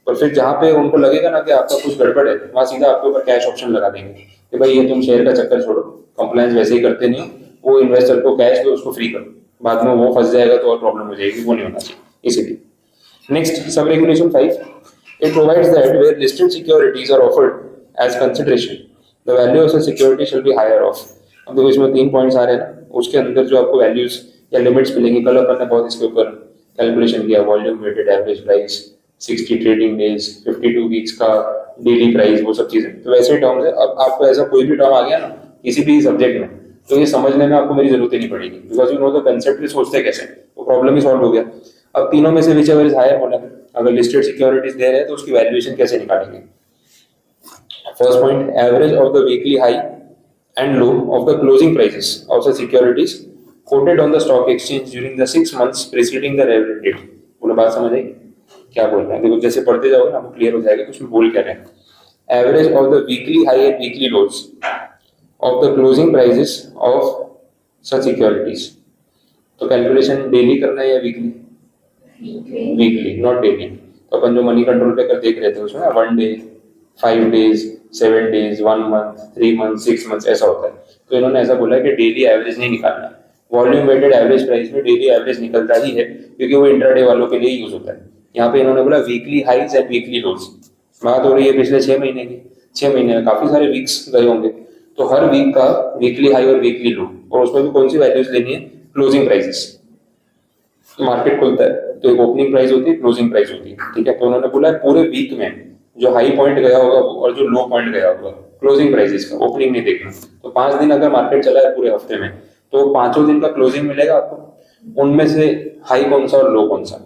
पर फिर जहाँ पे उनको लगेगा ना कि आपका कुछ गड़बड़ है, वहां सीधा आपके ऊपर कैश ऑप्शन लगा देंगे कि भाई ये तुम शेयर का चक्कर छोड़ो, कंप्लायंस वैसे ही करते नहीं हो, वो इन्वेस्टर को कैश दो, उसको फ्री करो, बाद में वो फंस जाएगा तो और प्रॉब्लम हो जाएगी, वो नहीं होना चाहिए। इसीलिए next sub regulation 5, it provides that where listed securities are offered as consideration, the value of such security shall be higher of। अब देखो इसमें 3 पॉइंट्स आ रहे हैं ना, उसके अंदर जो आपको वैल्यूज या लिमिट्स मिलेंगी, कल अपन ने बहुत इसके ऊपर कैलकुलेशन किया, volume weighted average price, 60 trading days, 52 weeks का डेली प्राइस, वो सब चीजें तो वैसे टर्म्स है। अब आपको ऐसा कोई भी टर्म आ गया ना किसी भी सब्जेक्ट में, तो ये समझने में आपको मेरी जरूरत ही नहीं पड़ेगी, because you know the concept भी सोचते कैसे, तो प्रॉब्लम ही सॉल्व हो गया। अब तीनों में से विच एवर इज हायर बोला, अगर लिस्टेड सिक्योरिटीज दे रहे हैं तो उसकी वैल्यूएशन कैसे निकालेंगे। First point, average of the weekly high and low of the closing prices of the securities quoted on the stock exchange during the 6 months preceding the relevant date. बोलो बात समझ आई क्या बोल रहे हैं, देखो जैसे पढ़ते जाओगे ना आपको क्लियर हो जाएगा कि उसमें बोल क्या रहे हैं। Average of the weekly high and weekly lows of the closing prices of such securities, तो कैलकुलेशन डेली करना है या वीकली, वीकली नॉट डेली। तो अपन जो मनी कंट्रोल पे कर देख रहे थे उसमें 1 day, 5 days, 7 days, 1 month, 3 months, 6 months ऐसा होता है। तो इन्होंने ऐसा बोला कि डेली एवरेज नहीं निकालना, वॉल्यूम वेटेड एवरेज प्राइस में डेली एवरेज निकलता ही है, क्योंकि वो इंट्राडे वालों के लिए यूज होता है। यहाँ पे इन्होंने बोला वीकली हाइज एंड वीकली लोज, बात हो रही है पिछले 6 महीने की, 6 महीने में काफी सारे वीक्स गए होंगे, तो हर वीक का वीकली हाई और वीकली लो, और उसमें भी कौन सी वैल्यूज लेनी है, क्लोजिंग प्राइसेस। मार्केट खुलता है तो एक ओपनिंग प्राइस होती है, क्लोजिंग प्राइस होती है, ठीक है। तो उन्होंने बोला पूरे वीक में जो हाई पॉइंट गया होगा और जो लो पॉइंट गया होगा क्लोजिंग प्राइसेस का, ओपनिंग नहीं देखना। तो 5 दिन अगर मार्केट चला है पूरे हफ्ते में, तो 5 दिन का क्लोजिंग मिलेगा आपको, उनमें से हाई कौन सा और लो कौन सा,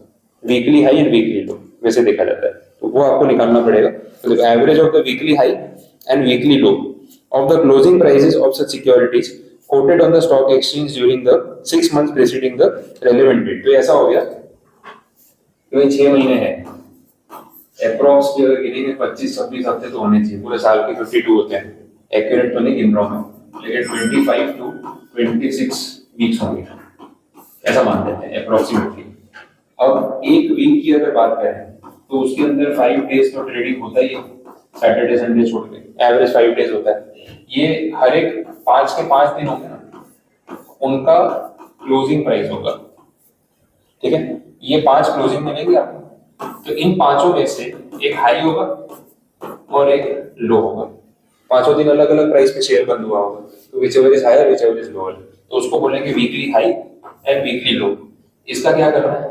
वीकली हाई एंड वीकली लो वैसे देखा जाता है, तो वो आपको निकालना पड़ेगा। तो average of the weekly high and weekly low of the closing prices of such securities quoted on the stock exchange during the 6 months preceding the relevant date। तो ऐसा हो गया कि 6 महीने हैं, अप्रॉक्स की अगर गिनेंगे 25-26 हफ्ते तो होने चाहिए, पूरे साल के 52 होते हैं, एक्यूरेट तो नहीं गिन रहा हूं मैं, लेकिन 25 to 26 वीक्स होंगे ऐसा मान लेते हैं अप्रॉक्सीमेटली। अब एक वीक की अगर बात करें तो उसके अंदर 5 days तो ट्रेडिंग होता ही है, सैटरडे संडे छोड़ के एवरेज 5 days होता है। ये हर एक 5 के 5 दिन होंगे ना, उनका क्लोजिंग प्राइस होगा, ठीक है। ये 5 क्लोजिंग मिलेगी आपको, तो इन 5 में से एक हाई होगा और एक लो होगा, 5 दिन अलग अलग प्राइस पे शेयर बंद हुआ होगा, तो whichever is higher whichever is lower, तो उसको बोलेंगे weekly high and weekly low. इसका क्या करना है,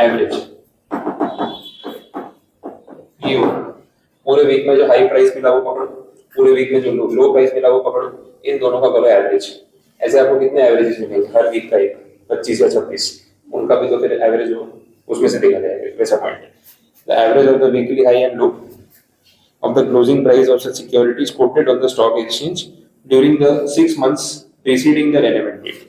एवरेज ये हो, पूरे वीक में जो हाई प्राइस मिला वो पकड़ो, पूरे वीक में जो लो प्राइस मिला वो पकड़ो, इन दोनों का करो एवरेज। ऐसे आपको कितने एवरेजेस मिलेंगे हर वीक का, एक 25 या 26, उनका भी तो फिर एवरेज हो, उसमें से देखा जाएगा वैसा point. The average of the weekly high and low of the closing price of such securities quoted on the stock exchange during the 6 months preceding the relevant date.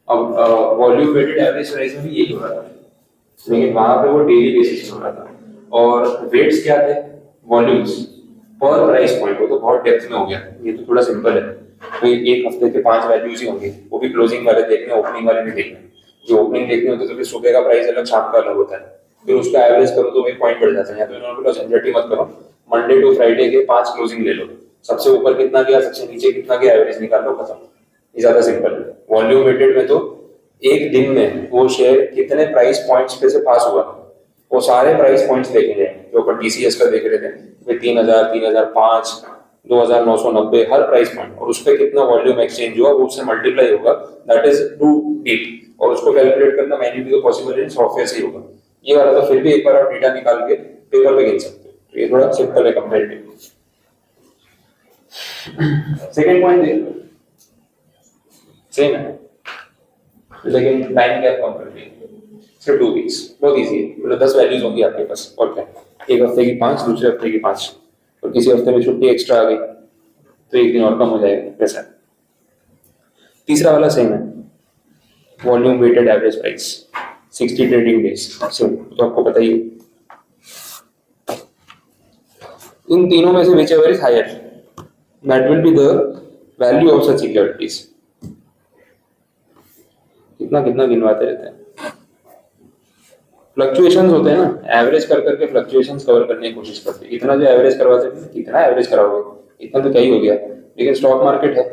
अब वॉल्यूम वेटेड एवरेज प्राइस में भी यही हो रहा था, लेकिन वहां पे वो डेली बेसिस पे हो रहा था, और वेट्स क्या थे, वॉल्यूम्स पर प्राइस पॉइंट, वो तो बहुत डेप्थ में हो गया, ये तो थोड़ा सिंपल है। तो एक हफ्ते के 5 वैल्यूज ही होंगे, वो भी क्लोजिंग वाले देखने, ओपनिंग वाले नहीं देखने। जो ओपनिंग देखनी होती है तो फिर सुबह का प्राइस अलग, शाम का अलग होता है, फिर उसका एवरेज करो तो वही पॉइंट बढ़ जाता है। या तो इन्होंने बोला झंझट ही मत करो, मंडे टू फ्राइडे के 5 क्लोजिंग ले लो, सबसे ऊपर कितना गया सबसे नीचे कितना गया एवरेज निकाल लो, खत्म। ये ज्यादा सिंपल है। वॉल्यूम वेटेड में तो एक दिन में वो शेयर कितने प्राइस पॉइंट्स पे से पास हुआ, वो सारे प्राइस पॉइंट्स देखे जाएंगे, जो अपन टीसीएस का देख रहे थे, 3000, 3005, 2990 हर प्राइस पॉइंट, और उस पर कितना वॉल्यूम एक्सचेंज हुआ वो उससे मल्टीप्लाई होगा, दैट इज टू डीप, और उसको कैलकुलेट करना मैन्युअली तो पॉसिबल नहीं, सॉफ्टवेयर से ही होगा। ये वाला तो फिर भी एक बार आप डेटा निकाल के पेपर पे गिन सकते हो, तो ये थोड़ा सिंपल है कंपैरेटिव। सेकंड पॉइंट देख लो, सेम है लेकिन टाइम गैप कम कर दिया, सिर्फ 2 वीक्स, बहुत इजी है। मतलब 10 वैल्यूज होंगी आपके पास, और क्या, एक हफ्ते की 5, दूसरे हफ्ते की 5, और किसी हफ्ते में छुट्टी एक्स्ट्रा आ गई तो एक दिन और कम हो जाएगा, वैसा। तीसरा वाला सेम है, volume weighted average price 60 trading days, तो आपको पता ही है। इन तीनों में से whichever is higher, that will be the value of such securities. कितना कितना गिनवाते रहते हैं, फ्लक्चुएशंस होते हैं ना, एवरेज कर करके फ्लक्चुएशंस कवर करने की कोशिश करते हैं। इतना जो एवरेज करवाते हैं, कितना एवरेज कराओगे, इतना तो क्या ही हो गया। लेकिन स्टॉक मार्केट है,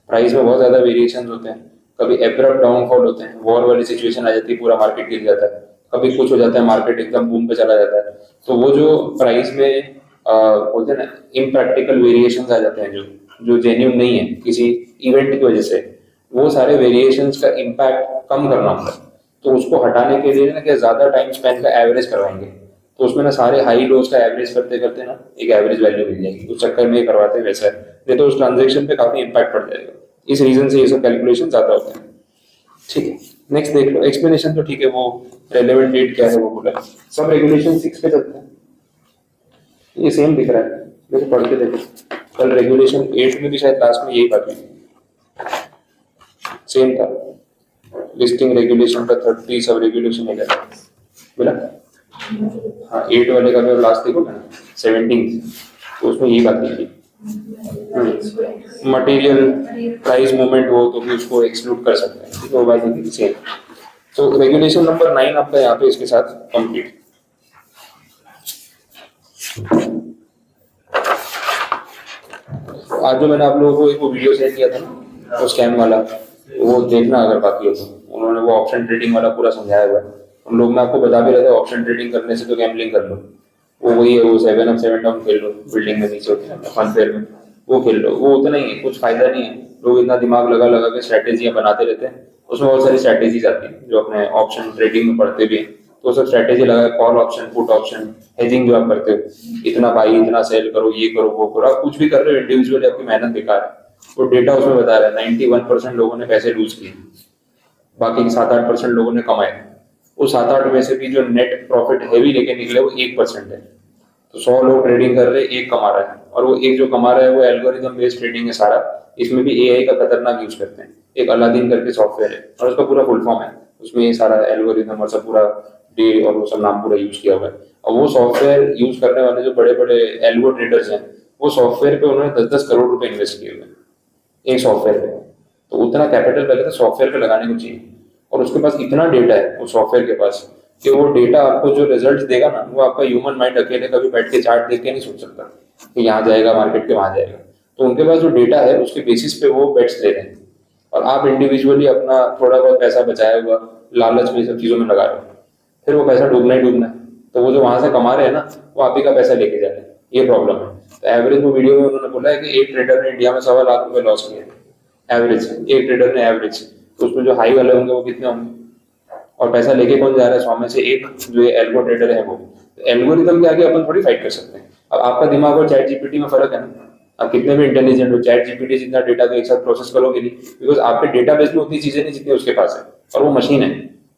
प्राइस में बहुत ज्यादा वेरिएशंस होते हैं, कभी एब्रप्ट डाउनफॉल होते हैं, वॉर वाली सिचुएशन आ जाती है, पूरा मार्केट गिर जाता है, कभी कुछ हो जाता है, मार्केट एकदम बूम पे चला जाता है। तो वो जो प्राइस में बोलते हैं ना इम्प्रैक्टिकल वेरिएशंस आ जाते हैं, जो जेन्युइन नहीं है किसी इवेंट की वजह से, वो सारे वेरिएशंस का इम्पैक्ट कम करना होता है। तो उसको हटाने के लिए ना कि ज्यादा टाइम स्पेन का एवरेज करवाएंगे, तो उसमें ना सारे हाई लोज का एवरेज करते करते ना एक एवरेज वैल्यू मिल जाएगी, उस चक्कर में ये करवाते हैं, वैसा है। नहीं तो उस ट्रांजेक्शन पे काफी इम्पैक्ट पड़ जाएगा, इस रीजन से ये सब कैलकुलेशन ज्यादा होते हैं। ठीक है, नेक्स्ट देख लो, एक्सप्लेनेशन तो ठीक है, वो रेलेवेंट डेट क्या है वो बोला, सब रेगुलेशन 6 पे चलते हैं, ये सेम दिख रहा है, देखो पढ़ के देखो, कल रेगुलेशन 8 में भी शायद लास्ट में यही बात हुई, सेम था, लिस्टिंग रेगुलेशन का 30, सब रेगुलेशन 11 बोला। हाँ 8 वाले का भी लास्ट देखो ना 17, तो उसमें यही बात की थी, मटेरियल प्राइस मूवमेंट हो तो भी उसको एक्सक्लूड कर सकते हैं, तो वो बात नहीं सेम। तो रेगुलेशन नंबर 9 आपका यहाँ पे इसके साथ कंप्लीट। आज जो मैंने आप लोगों को एक वीडियो शेयर किया था ना, वो स्कैम वाला, वो देखना अगर बाकी हो तो, उन्होंने वो ऑप्शन ट्रेडिंग वाला पूरा समझाया हुआ है। हम लोग, मैं आपको बता भी रहा था, ऑप्शन ट्रेडिंग करने से तो गैम्बलिंग कर लो, वो वही है, वो 7 अप 7 डाउन खेल लो, बिल्डिंग में नीचे होते हैं फन फेयर में, वो खेल लो, वो उतना ही है, कुछ फायदा नहीं है। लोग इतना दिमाग लगा लगा के स्ट्रैटेजियां बनाते रहते हैं, उसमें बहुत सारी स्ट्रैटेजीज आती हैं जो अपने ऑप्शन ट्रेडिंग में पढ़ते भी हैं, तो सब स्ट्रैटेजी लगा, call option, put option, hedging जो आप करते हो, इतना बाई इतना सेल करो, ये करो वो करो, आप कुछ भी कर रहे हो इंडिविजुअली, आपकी मेहनत बेकार है। वो डेटा उसमें बता रहा है 91% लोगों ने पैसे लूज किए, बाकी 7-8% लोगों ने कमाए। वो 7-8 में से भी जो नेट प्रॉफिट हैवी लेके निकले वो 1% है। तो 100 लोग ट्रेडिंग कर रहे हैं, एक कमा रहा है, और वो एक जो कमा रहा है वो एल्गोरिथम बेस्ड ट्रेडिंग है सारा। इसमें भी एआई का खतरनाक यूज करते हैं, एक अलादीन करके सॉफ्टवेयर है और उसका पूरा फुल फॉर्म है, उसमें ये सारा एल्गोरिथम और सब पूरा डे और वो सब नाम पूरा यूज किया हुआ है। और वो सॉफ्टवेयर यूज करने वाले जो बड़े बड़े एल्गो ट्रेडर्स हैं, वो सॉफ्टवेयर पे उन्होंने 10-10 करोड़ रुपए इन्वेस्ट किए हुए हैं एक सॉफ्टवेयर पे। तो उतना कैपिटल पहले तो सॉफ्टवेयर पे लगाने को चाहिए, और उसके पास इतना डेटा है वो सॉफ्टवेयर के पास कि वो डेटा आपको जो रिजल्ट देगा ना, वो आपका ह्यूमन माइंड अकेले कभी बैठ के चार्ट देख के नहीं सोच सकता कि यहाँ जाएगा मार्केट के वहां जाएगा। तो उनके पास जो डेटा है उसके बेसिस पे वो बेट्स ले रहे हैं, और आप इंडिविजुअली अपना थोड़ा बहुत पैसा बचाया हुआ लालच में सब चीजों में लगा रहे हो, फिर वो पैसा डूबना ही डूबना है। तो वो जो वहां से कमा रहे हैं ना, वो आप ही का पैसा लेके जा रहे हैं, ये प्रॉब्लम है। तो एवरेज वो वीडियो में उन्होंने बोला है कि एक ट्रेडर ने इंडिया में 1.25 लाख रुपए लॉस किए, एवरेज एक ट्रेडर ने एवरेज। तो उसमें जो हाई वाले होंगे वो कितने होंगे, और पैसा लेके कौन जा रहा है 100 में से एक, जो ये एल्गो ट्रेडर है वो। एल्गोरिथम के आगे अपन थोड़ी फाइट कर सकते हैं। अब आपका दिमाग और चैट जीपीटी में फर्क है ना, आप कितने भी इंटेलिजेंट हो, चैट जीपीटी जितना डेटा तो एक साथ प्रोसेस करोगे नहीं, बिकॉज आपके डेटाबेस में उतनी चीजें नहीं जितनी उसके पास है, और वो मशीन है।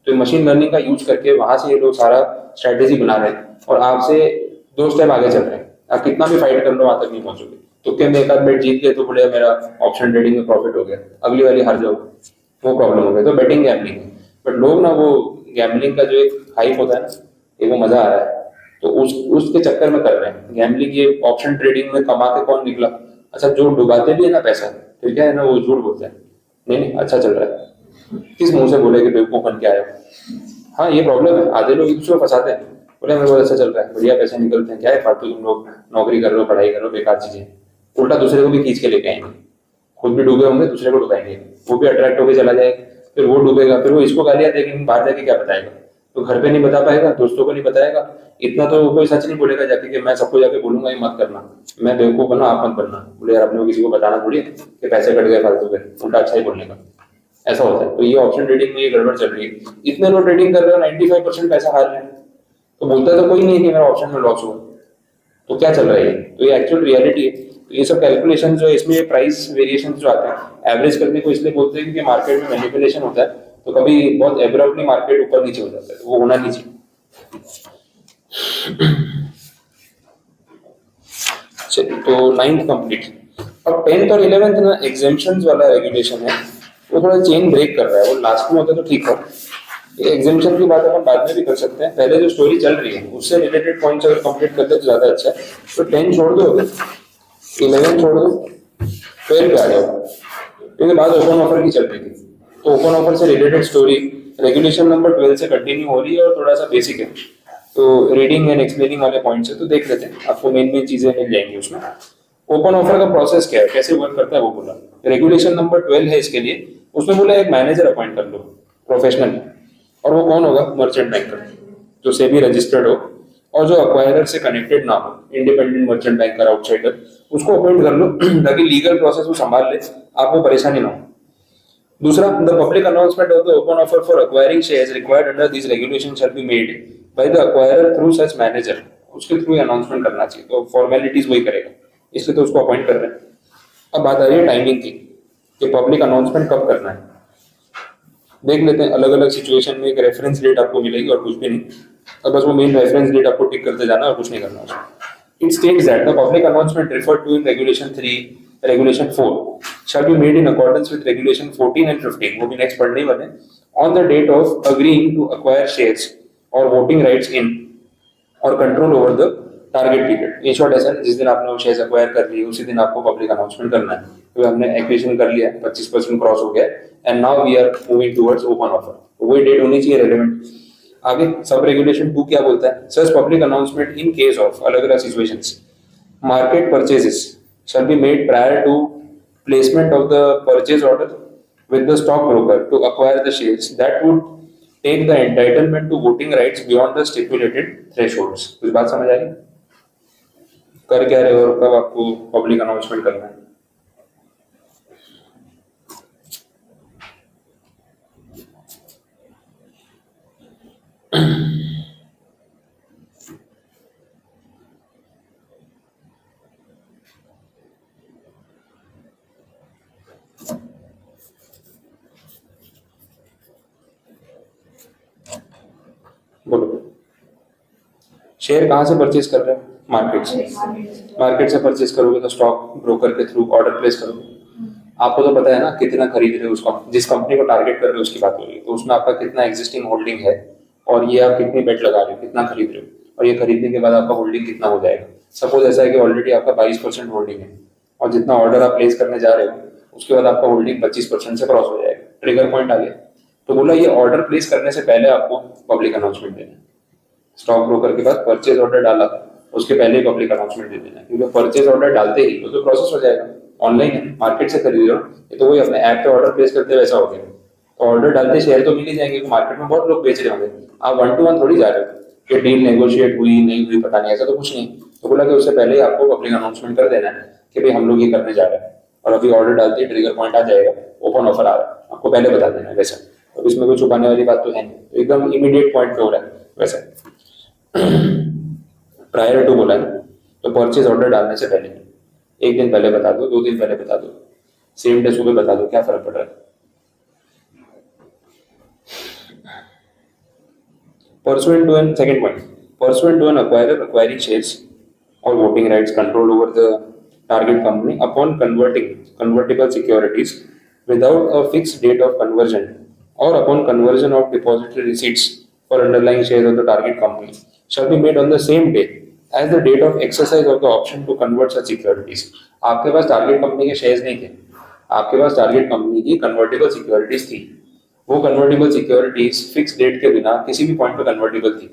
तो मशीन लर्निंग का यूज करके वहां से ये लोग सारा स्ट्रेटेजी बना रहे हैं, और आपसे 2 स्टेप आगे चल रहे हैं। आप कितना भी फाइट कर लो वहां तक नहीं पहुंचोगे। तो क्या मैं एक आध बेट जीत गए तो बोले मेरा ऑप्शन ट्रेडिंग में प्रॉफिट हो गया, अगली वाली हार जाओ, वो प्रॉब्लम हो गया। तो बेटिंग गैम्बलिंग है, बट लोग ना वो गैम्बलिंग का जो एक हाइप होता है ना, ये वो मजा आ रहा है, तो उसके चक्कर में कर रहे हैं गैम्बलिंग। ये ऑप्शन ट्रेडिंग में कमा के कौन निकला? अच्छा, जो डुबाते भी है ना पैसा, फिर क्या है ना, वो झूठ बोलते हैं, नहीं नहीं अच्छा चल रहा है, किस मुंह से बोले कि बेवकूफ बन के आए हो। हाँ ये प्रॉब्लम है, आधे लोग दूसरे फंसाते हैं, बोले मेरे बहुत अच्छा चल रहा है, बढ़िया पैसे निकलते हैं, क्या है फालतू तुम लोग नौकरी कर रहे हो, पढ़ाई कर रहे हो, बेकार चीजें। उल्टा दूसरे को भी खींच के लेके आएंगे, खुद भी डूबे होंगे, दूसरे को डुबाएंगे, वो भी अट्रैक्ट होकर चला जाएगा, फिर वो डूबेगा, फिर वो इसको गालियां देगा, बाहर जाके क्या बताएगा? तो घर पे नहीं बता पाएगा, दोस्तों को नहीं बताएगा, इतना तो कोई सच नहीं बोलेगा जाके कि मैं सबको जाके बोलूंगा ये मत करना। मैं बेवकूफ बनना, आप मत बनना। बोले यार अपने को किसी को बताना थोड़ी है कि पैसे कट गए फालतू के, उल्टा अच्छा ही बोलने का, ऐसा होता है। तो ये ऑप्शन ट्रेडिंग में ये गड़बड़ चल रही है। इतने लोग ट्रेडिंग कर रहे हो, 95% पैसा हार रहे हैं, तो बोलता तो कोई नहीं है कि मेरा ऑप्शन में लॉस हुआ। तो क्या चल रहा है ये? तो ये एक्चुअल रियलिटी है। तो ये सब कैलकुलेशन जो है, इसमें प्राइस वेरिएशन जो आते हैं एवरेज करने को इसलिए बोलते हैं क्योंकि मार्केट में मैनिपुलेशन होता है, तो कभी बहुत एब्रप्टली मार्केट ऊपर नीचे हो जाता है, तो वो होना नहीं चाहिए। चलिए, तो 9th कंप्लीट। अब 10th और 11th ना एग्जेम्पशंस वाला रेगुलेशन है, वो थोड़ा चेन ब्रेक कर रहा है। वो लास्ट में होता तो ठीक हो। ये एग्जेम्पशन की बात अपन बाद में भी कर सकते हैं, पहले जो स्टोरी चल रही है उससे रिलेटेड पॉइंट्स अगर कंप्लीट करते तो ज्यादा अच्छा है। तो 10 छोड़ दो, 11 छोड़ दो, 12 पे आ जाओ, क्योंकि बात ओपन ऑफर की चल रही थी। तो ओपन ऑफर से रिलेटेड स्टोरी रेगुलेशन नंबर 12 से कंटिन्यू हो रही है और थोड़ा सा बेसिक है। तो रीडिंग एंड एक्सप्लेनिंग वाले पॉइंट्स है, तो देख लेते हैं, आपको मेन मेन चीजें मिल जाएंगी उसमें। ओपन ऑफर का प्रोसेस क्या है, कैसे वर्क करता है वो बोला। रेगुलेशन नंबर 12 है इसके लिए, उसमें बोला एक मैनेजर अपॉइंट कर लो प्रोफेशनल, और वो कौन होगा? मर्चेंट बैंकर, जो सेबी रजिस्टर्ड हो और जो अक्वायरर से कनेक्टेड ना हो, इंडिपेंडेंट मर्चेंट बैंकर, आउटसाइडर, उसको अपॉइंट कर लो ताकि लीगल प्रोसेस वो संभाल ले, आपको परेशानी ना हो। दूसरा, the public announcement of the open offer for acquiring shares required under this regulation shell be made by the acquirer through such manager. उसके थ्रू अनाउंसमेंट करना चाहिए, तो फॉर्मेलिटीज वही करेगा, इसलिए तो उसको अपॉइंट कर रहे हैं। अब बात आ रही है टाइमिंग की, कि पब्लिक अनाउंसमेंट कब करना है। देख लेते हैं, अलग अलग सिचुएशन में एक रेफरेंस डेट आपको मिलेगी और कुछ भी नहीं। अब बस वो मेन रेफरेंस डेट आपको टिक करते जाना और कुछ नहीं करना उसमें। It states that the public announcement referred to in Regulation 3, Regulation 4 shall be made in accordance with Regulation 14 and 15, वो भी नेक्स्ट पढ़ने ही वाले, on the date of agreeing to acquire shares or voting rights in और control over the target period. In short ऐसा है, जिस दिन आपने वो शेयर्स एक्वायर कर लिए उसी दिन आपको पब्लिक अनाउंसमेंट करना है। तो हमने एक्विजिशन कर लिया, 25% क्रॉस हो गया, and now we are moving towards open offer. तो वही डेट होनी चाहिए रेलेवेंट। आगे सब रेगुलेशन 2 क्या बोलता है? Such public announcement in case of अलग अलग situations market purchases shall be made prior to placement of the purchase order with the stockbroker to acquire the shares that would take the entitlement to voting rights beyond the stipulated thresholds। कुछ बात समझ आ रही? कर क्या रहे हो और कब आपको पब्लिक अनाउंसमेंट करना है? बोलो। शेयर कहाँ से परचेज कर रहे हो? मार्केट से। मार्केट से परचेज करोगे तो स्टॉक ब्रोकर के थ्रू ऑर्डर प्लेस करोगे। आपको तो पता है ना कितना खरीद रहे हो, उसका जिस कंपनी को टारगेट कर रहे हो उसकी बात हो रही है, तो उसमें आपका कितना एग्जिस्टिंग होल्डिंग है और ये आप कितनी बेट लगा रहे हो, कितना खरीद रहे हो, और ये खरीदने के बाद आपका होल्डिंग कितना हो जाएगा। सपोज ऐसा है कि ऑलरेडी आपका 22% होल्डिंग है और जितना ऑर्डर आप प्लेस करने जा रहे हो उसके बाद आपका होल्डिंग 25% से क्रॉस हो जाएगा, ट्रिगर पॉइंट आ गया। तो बोला ये ऑर्डर प्लेस करने से पहले आपको पब्लिक अनाउंसमेंट देना है। स्टॉक ब्रोकर के पास परचेज ऑर्डर डाला उसके पहले ही पब्लिक अनाउंसमेंट दे देना, क्योंकि परचेज ऑर्डर डालते ही तो प्रोसेस हो जाएगा। ऑनलाइन है, मार्केट से खरीद रहे हो, ये तो वही अपने ऐप पे ऑर्डर प्लेस करते वैसा हो गया। तो ऑर्डर डालते शेयर तो मिल ही जाएंगे, क्योंकि मार्केट में बहुत लोग बेच रहे होंगे। आप 1 to 1 थोड़ी जा रहे हो कि डील नेगोशिएट हुई नहीं हुई पता नहीं, ऐसा तो कुछ नहीं। तो बोला कि उससे पहले ही आपको पब्लिक अनाउंसमेंट कर देना है कि भाई हम लोग ये करने जा रहे हैं, और अभी ऑर्डर डालते ही ट्रिगर पॉइंट आ जाएगा, ओपन ऑफर आ रहा है, आपको पहले बता देना है वैसा। तो इसमें कोई छुपाने वाली बात तो है नहीं, तो एकदम इमीडिएट पॉइंट पे हो रहा है वैसा। प्रायर टू बोला है, तो परचेज ऑर्डर डालने से पहले, एक दिन पहले बता दो, 2 दिन पहले बता दो, सेम डे सुबह बता दो, क्या फर्क पड़ रहा है। Pursuant to an second point, pursuant to an acquirer acquiring shares or voting rights control over the target company upon converting convertible securities without a fixed date of conversion or upon conversion of depository receipts for underlying shares of the target company shall be made on the same day as the date of exercise of the option to convert such securities। आपके पास target company के shares नहीं थे, आपके पास target company की convertible securities थी। वो convertible securities fix date के बिना किसी भी पॉइंट पे कन्वर्टेबल थी,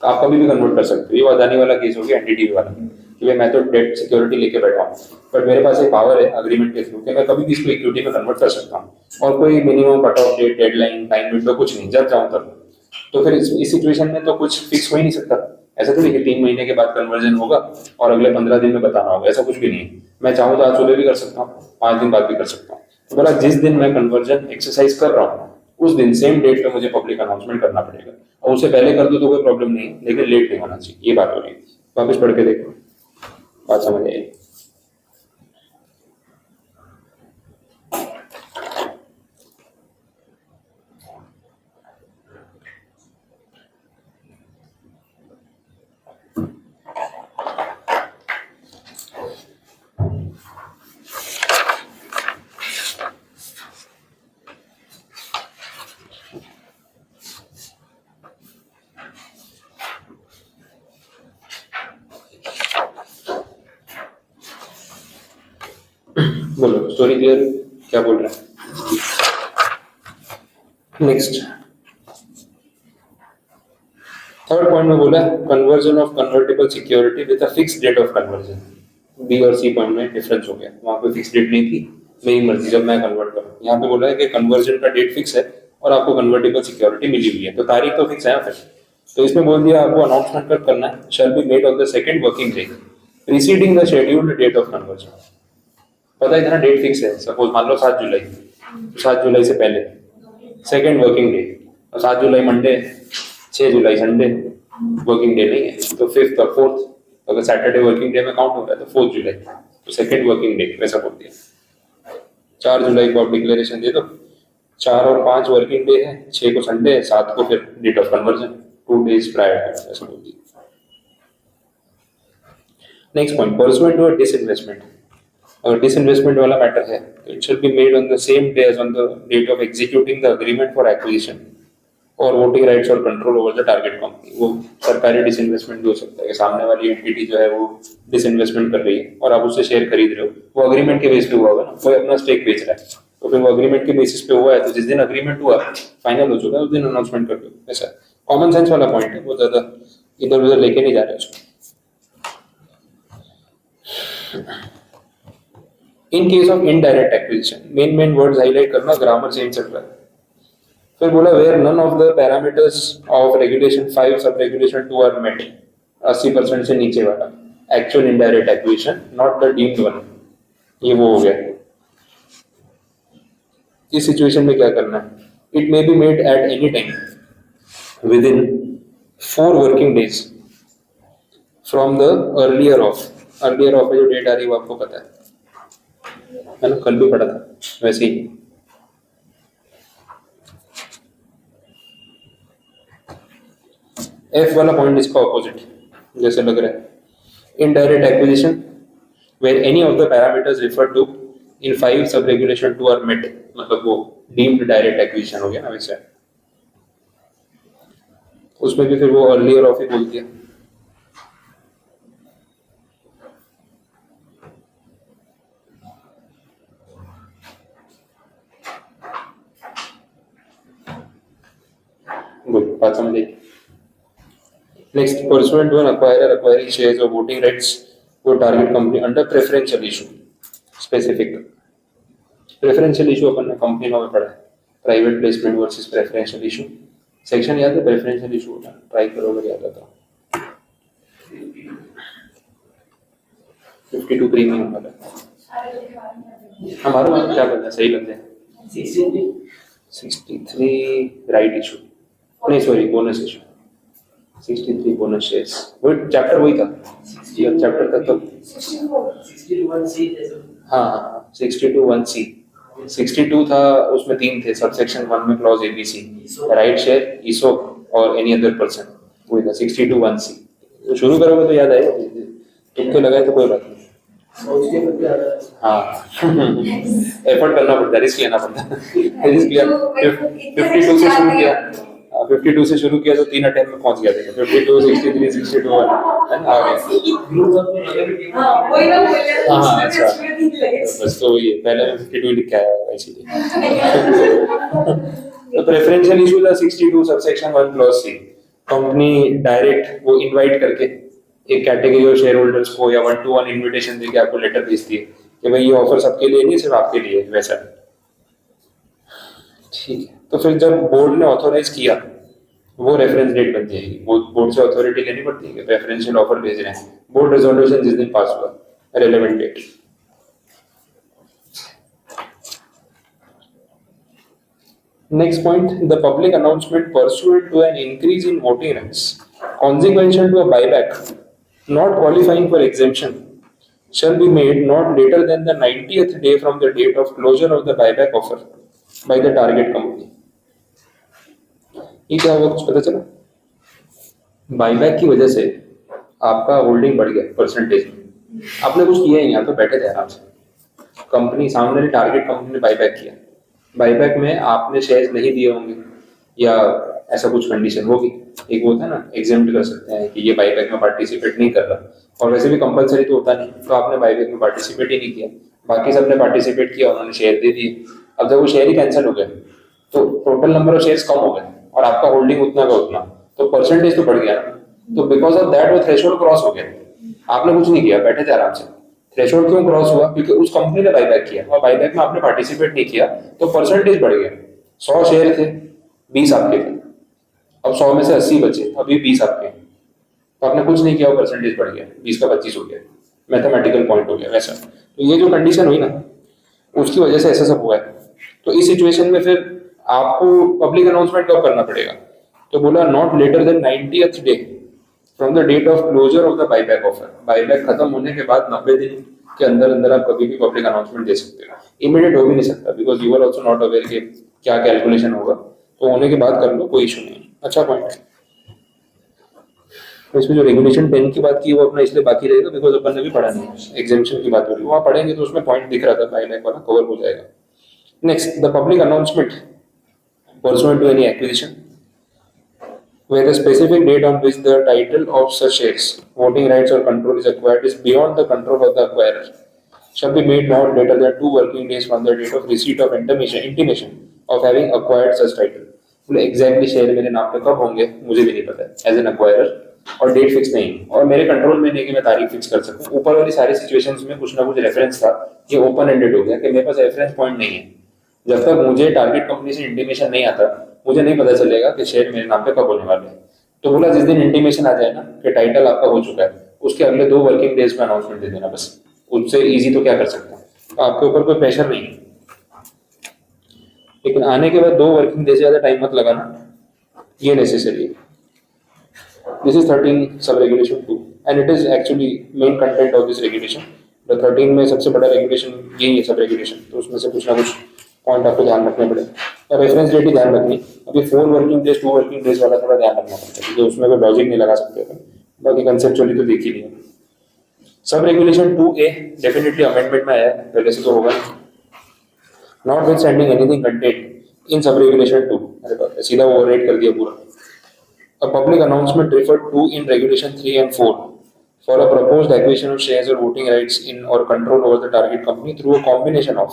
तो आप कभी भी कन्वर्ट कर सकते हो। ये अदानी वाला केस हो गया, एनडीटीवी वाला, कि भाई मैं तो डेट सिक्योरिटी लेके बैठा हूँ, बट मेरे पास एक पावर है अग्रीमेंट के थ्रू कि मैं कभी भी इसको इक्विटी में कन्वर्ट कर सकता हूँ, और कोई minimum cut off date, deadline, time window कुछ नहीं, जब चाहूँ तब। तो फिर इस सिचुएशन में तो कुछ फिक्स हो ही नहीं सकता, ऐसा तो नहीं कि 3 महीने के बाद कन्वर्जन होगा और अगले 15 दिन में बताना होगा, ऐसा कुछ भी नहीं है। मैं चाहूँ तो आज सुबह भी कर सकता हूँ, 5 दिन बाद भी कर सकता हूँ। तो बोला जिस दिन मैं कन्वर्जन एक्सरसाइज कर रहा हूँ उस दिन सेम डेट पे मुझे पब्लिक अनाउंसमेंट करना पड़ेगा, और उससे पहले कर दो तो कोई प्रॉब्लम नहीं है, लेकिन लेट नहीं होना चाहिए, ये बात हो रही है। वापस पढ़ के देखो, बात समझ आई? बोलो, स्टोरी क्लियर? क्या बोल रहे हैं? नेक्स्ट थर्ड पॉइंट में बोला conversion of convertible security with a fix date of conversion. B और सी पॉइंट में डिफरेंस हो गया, वहां पे फिक्स डेट नहीं थी, मेरी मर्जी जब मैं कन्वर्ट करूँ। यहाँ पे बोला है कि कन्वर्जन का डेट फिक्स है और आपको कन्वर्टेबल सिक्योरिटी मिली हुई है, तो तारीख तो फिक्स है फिर। तो इसमें बोल दिया आपको अनाउंसमेंट कब करना है, shall be made on the second working day preceding the scheduled date of conversion. पता है इतना डेट फिक्स है, सपोज मान लो 7 जुलाई, 7 जुलाई से पहले सेकंड वर्किंग डे, और 7 जुलाई मंडे, 6 जुलाई संडे, वर्किंग डे नहीं है, तो 5th और 4th, अगर सैटरडे वर्किंग डे में काउंट होता है तो 4th जुलाई, तो सेकंड वर्किंग डे वैसा बोल दिया। 4 जुलाई को आप डिक्लेरेशन दे दो, 4 और 5 वर्किंग डे है, 6 को संडे है, 7 को फिर date of conversion, 2 days prior ऐसा बोल दिया। Next point, pursuant to disinvestment. अगर डिसइन्वेस्टमेंट वाला मैटर है तो it should be made on the same day as on the date of executing the agreement for acquisition और वोटिंग राइट्स और control over the target company. वो सरकारी disinvestment भी हो सकता है कि सामने वाली एंटिटी जो है वो डिसइन्वेस्टमेंट कर रही है और आप उससे शेयर खरीद रहे हो, वो अग्रीमेंट के बेस पे हुआ होगा ना, कोई अपना स्टेक बेच रहा है, तो फिर वो अग्रीमेंट के बेसिस पे हुआ है, तो जिस दिन अग्रीमेंट हुआ फाइनल हो चुका है उस दिन अनाउंसमेंट कर दो। ऐसा कॉमन सेंस वाला पॉइंट है, वो ज्यादा इधर उधर लेके नहीं जा रहे उसको। In case of indirect acquisition, main words highlight करना, ग्रामर सेम चल रहा है। फिर बोला where none of the parameters of regulation 5 sub regulation 2 are met, 80% से नीचे वाला actual indirect acquisition, not the deemed one, ये वो हो गया। इस सिचुएशन में क्या करना है, it may be made at any time with in 4 working days from the earlier of जो डेट आ रही है वो आपको पता है ना, कल भी पढ़ा था वैसे ही। एफ वाला पॉइंट इसका ऑपोजिट जैसे लग रहा है, indirect acquisition where any of the parameters refer to in 5 sub regulation 2 are met, मतलब वो डीम्ड डायरेक्ट एक्विजिशन हो गया ना वैसे। उसमें भी फिर वो अर्लियर ऑफ ही बोल दिया। गुड, बात समझ आई। Next, pursuant to an acquirer acquiring shares or voting rights to a target company under preferential issue, specific preferential issue अपन ने कंपनी लॉ में पढ़ा है, private placement versus preferential issue. Section याद है प्रेफरेंशियल इशू होता है, ट्राई करो अगर याद आता। 52 प्रीमियम वाला हमारा वाला क्या करना सही लग जाए। 63 राइट इशू, नहीं sorry bonus issue, 63 bonus shares, वो चैप्टर वही था, ये चैप्टर तक तो 61C हाँ 62(1)(c), 62 था, उसमें 3 थे सबसेक्शन 1 में क्लॉज ABC, राइट शेयर, ईसो और एनी अदर पर्सन, वही था 62(1)(c। तो शुरू करोगे तो याद आएगा, तुक्के लगाए तो कोई बात नहीं। हाँ एफर्ट करना पड़ता है, रिस्क लेना पड़ता है, रिस्क लिया। 52 से शुरू किया, 52 से शुरू किया तो 3 अटेम्प्ट में पहुंच गया था, 52 63 62 है ना, आ गया। हाँ अच्छा, बस तो ये पहले में 52 लिख के आया हुआ इसीलिए। तो प्रेफरेंशियल इशू था 62 subsection 1 clause C, company direct वो इनवाइट करके एक कैटेगरी ऑफ शेयर होल्डर्स को या 1-to-1 इनविटेशन देके आपको लेटर भेजती है कि भाई ये ऑफर सबके लिए नहीं सिर्फ आपके लिए, वैसा ठीक है। तो फिर जब बोर्ड ने ऑथोराइज किया वो रेफरेंस डेट बन जाएगी। बोर्ड से अथॉरिटी लेनी पड़ती है कि प्रेफरेंशियल ऑफर भेज रहे हैं, बोर्ड रेजोल्यूशन जिस दिन पास हुआ, relevant date. Next point, the public announcement pursuant to an increase in voting rights, consequential to a buyback, not qualifying for exemption, shall be made not later than the 90th day from the date of closure of the buyback offer by the target company. ये क्या हुआ, कुछ पता चला? Buyback की वजह से आपका होल्डिंग बढ़ गया परसेंटेज में, आपने कुछ किया ही, यहाँ पे बैठे थे आराम से, कंपनी सामने टारगेट कंपनी ने बाईबैक किया, बाईबैक में आपने शेयर्स नहीं दिए होंगे या ऐसा कुछ कंडीशन होगी, एक वो होता है ना एग्जेम्प्ट कर सकते हैं कि ये बाईबैक में पार्टिसिपेट नहीं कर रहा, और वैसे भी कंपलसरी तो होता नहीं, तो आपने बाईबैक में पार्टिसिपेट ही नहीं किया, बाकी सबने पार्टिसिपेट किया, उन्होंने शेयर दे दिए। अब जब वो शेयर ही कैंसिल हो गए तो टोटल नंबर ऑफ शेयर्स कम हो गए और आपका होल्डिंग उतना का उतना, तो परसेंटेज तो बढ़ गया ना, तो बिकॉज ऑफ दैट वो थ्रेशोल्ड क्रॉस हो गया। आपने कुछ नहीं किया, बैठे थे आराम से, थ्रेशोल्ड क्यों क्रॉस हुआ? क्योंकि उस कंपनी ने बाईबैक किया और बाईबैक में आपने पार्टिसिपेट नहीं किया, तो परसेंटेज बढ़ गया। 100 शेयर थे, 20 आपके थे, अब 100 में से 80 बचे, अभी 20 आपके, तो आपने कुछ नहीं किया, परसेंटेज बढ़ गया, 20 का 25 हो गया, मैथमेटिकल पॉइंट हो गया वैसा। तो ये जो कंडीशन हुई ना, उसकी वजह से ऐसा सब हुआ है। तो इस सिचुएशन में फिर आपको पब्लिक अनाउंसमेंट कब करना पड़ेगा? तो बोला not later than 90th day from the date of closure of the buyback offer, buyback खत्म होने के बाद 90 दिन के अंदर अंदर आप कभी भी पब्लिक अनाउंसमेंट दे सकते हो। इमीडिएट हो भी नहीं सकता, because you are also not aware कि क्या कैलकुलेशन होगा, तो होने के बाद कर लो, कोई इशू नहीं। अच्छा पॉइंट है। तो इसमें जो रेगुलेशन 10 की बात की वो अपना इसलिए बाकी रहेगा बिकॉज अपन ने भी पढ़ा नहीं, एग्जामिनेशन की बात हो रही है, वहाँ पढ़ेंगे तो उसमें पॉइंट दिख रहा था, बाईबैक वाला कवर हो जाएगा। Next, the public announcement pursuant to any acquisition where the specific date on which the title of such shares, voting rights or control is acquired is beyond the control of the acquirer shall be made not later than 2 working days from the date of receipt of intimation of having acquired such title। बोले exactly share मेरे नाम पे कब होंगे मुझे भी नहीं पता है एज एन एक्वायरर, और डेट फिक्स नहीं, और मेरे कंट्रोल में नहीं कि मैं तारीख फिक्स कर सकूं। ऊपर वाली सारी सिचुएशंस में कुछ ना कुछ रेफरेंस था, ये ओपन एंडेड हो गया कि मेरे पास रेफरेंस पॉइंट नहीं है। जब तक मुझे टारगेट कंपनी से इंटीमेशन नहीं आता, मुझे नहीं पता चलेगा कि शेयर मेरे नाम पे कब होने वाले हैं। तो बोला जिस दिन इंटीमेशन आ जाए ना कि टाइटल आपका हो चुका है, उसके अगले 2 वर्किंग डेज में अनाउंसमेंट दे देना बस, उससे इजी तो क्या कर सकते हैं, तो आपके ऊपर कोई प्रेशर नहीं है। लेकिन आने के बाद 2 वर्किंग डे से ज्यादा टाइम मत लगाना, ये नेसेसरी है। दिस इज 13 सब regulation 2 and it is actually main content of this regulation. 13 में सबसे बड़ा रेगुलेशन यही है, सब रेगुलेशन, तो उसमें से कुछ ना कुछ पॉइंट आपको ध्यान रखने पड़ेगा। रेफरेंस डेट ही ध्यान रखनी, अभी 4 वर्किंग डेज 2 वर्किंग डेज वाला थोड़ा ध्यान रखना पड़ता है, क्योंकि उसमें कोई लॉजिक नहीं लगा सकते थे, बाकी कंसेप्चुअली तो देख ही लिया। Sub regulation 2A definitely amendment में आया है, पहले से तो होगा, not with standing anything content in सब रेगुलेशन 2, अरे बाप रे, सीधा ओवरराइड कर दिया पूरा। A public announcement referred to in regulation 3 and 4 for a proposed acquisition of shares or voting rights in or control over the target company through a combination of,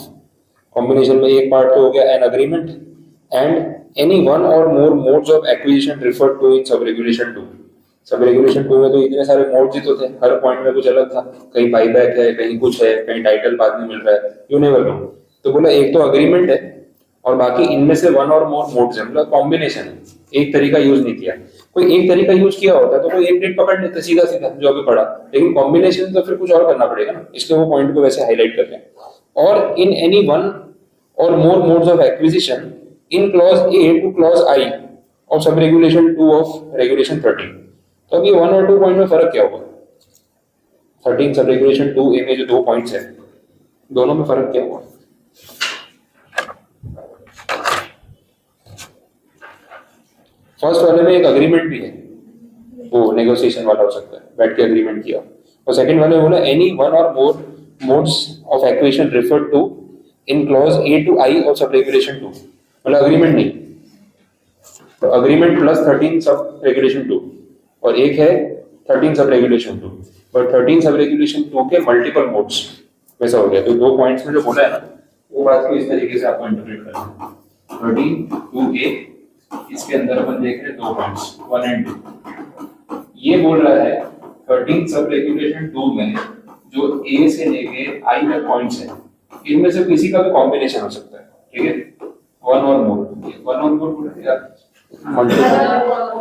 combination में एक part तो हो गया an agreement and any one or more modes of acquisition referred to in sub regulation 2। सब regulation 2 में तो इतने सारे मोड्स ही तो थे, हर पॉइंट में कुछ अलग था, कहीं बाईबैक है, कहीं कुछ है, कहीं टाइटल बाद में मिल रहा है, यू नेवर नो। तो बोला एक तो अग्रीमेंट है और बाकी इनमें से वन और मोर मोड्स है, मतलब कॉम्बिनेशन है, एक तरीका यूज नहीं किया। कोई एक तरीका यूज किया होता तो कोई एक डेट पकड़ लेते सीधा सीधा जो अभी पढ़ा, लेकिन कॉम्बिनेशन तो फिर कुछ और करना पड़ेगा ना, इसलिए वो पॉइंट को वैसे हाईलाइट कर रहे हैं। और इन any one or more modes of acquisition in clause A to clause I of sub regulation 2 of regulation 13। तो अब ये 1 और 2 पॉइंट में फर्क क्या होगा? 13 सब रेगुलेशन 2A में जो 2 पॉइंट्स है, दोनों में फर्क क्या हुआ? फर्स्ट वाले में एक अग्रीमेंट भी है, वो नेगोशिएशन वाला हो सकता है, बैठ के अग्रीमेंट किया, और सेकंड वाले में बोला any one or more modes of acquisition referred to in clause A to I of sub regulation 2, मतलब अग्रीमेंट नहीं, तो अग्रीमेंट प्लस 13 सब रेगुलेशन 2, और एक है 13 सब रेगुलेशन 2, और 13 सब रेगुलेशन 2 के मल्टीपल मोड्स वैसा हो गया। तो 2 पॉइंट्स में जो बोला है ना, वो बात को इस तरीके से आपको इंटरप्रेट करना है। 13 2A, इसके अंदर अपन देख रहे हैं 2 पॉइंट्स 1 and 2। ये बोल रहा है 13 सब रेगुलेशन 2 में जो A से लेके I तक पॉइंट्स हैं, इनमें से किसी का भी कॉम्बिनेशन हो सकता है, ठीक है, वन और मोर बोल रहे हैं, multiple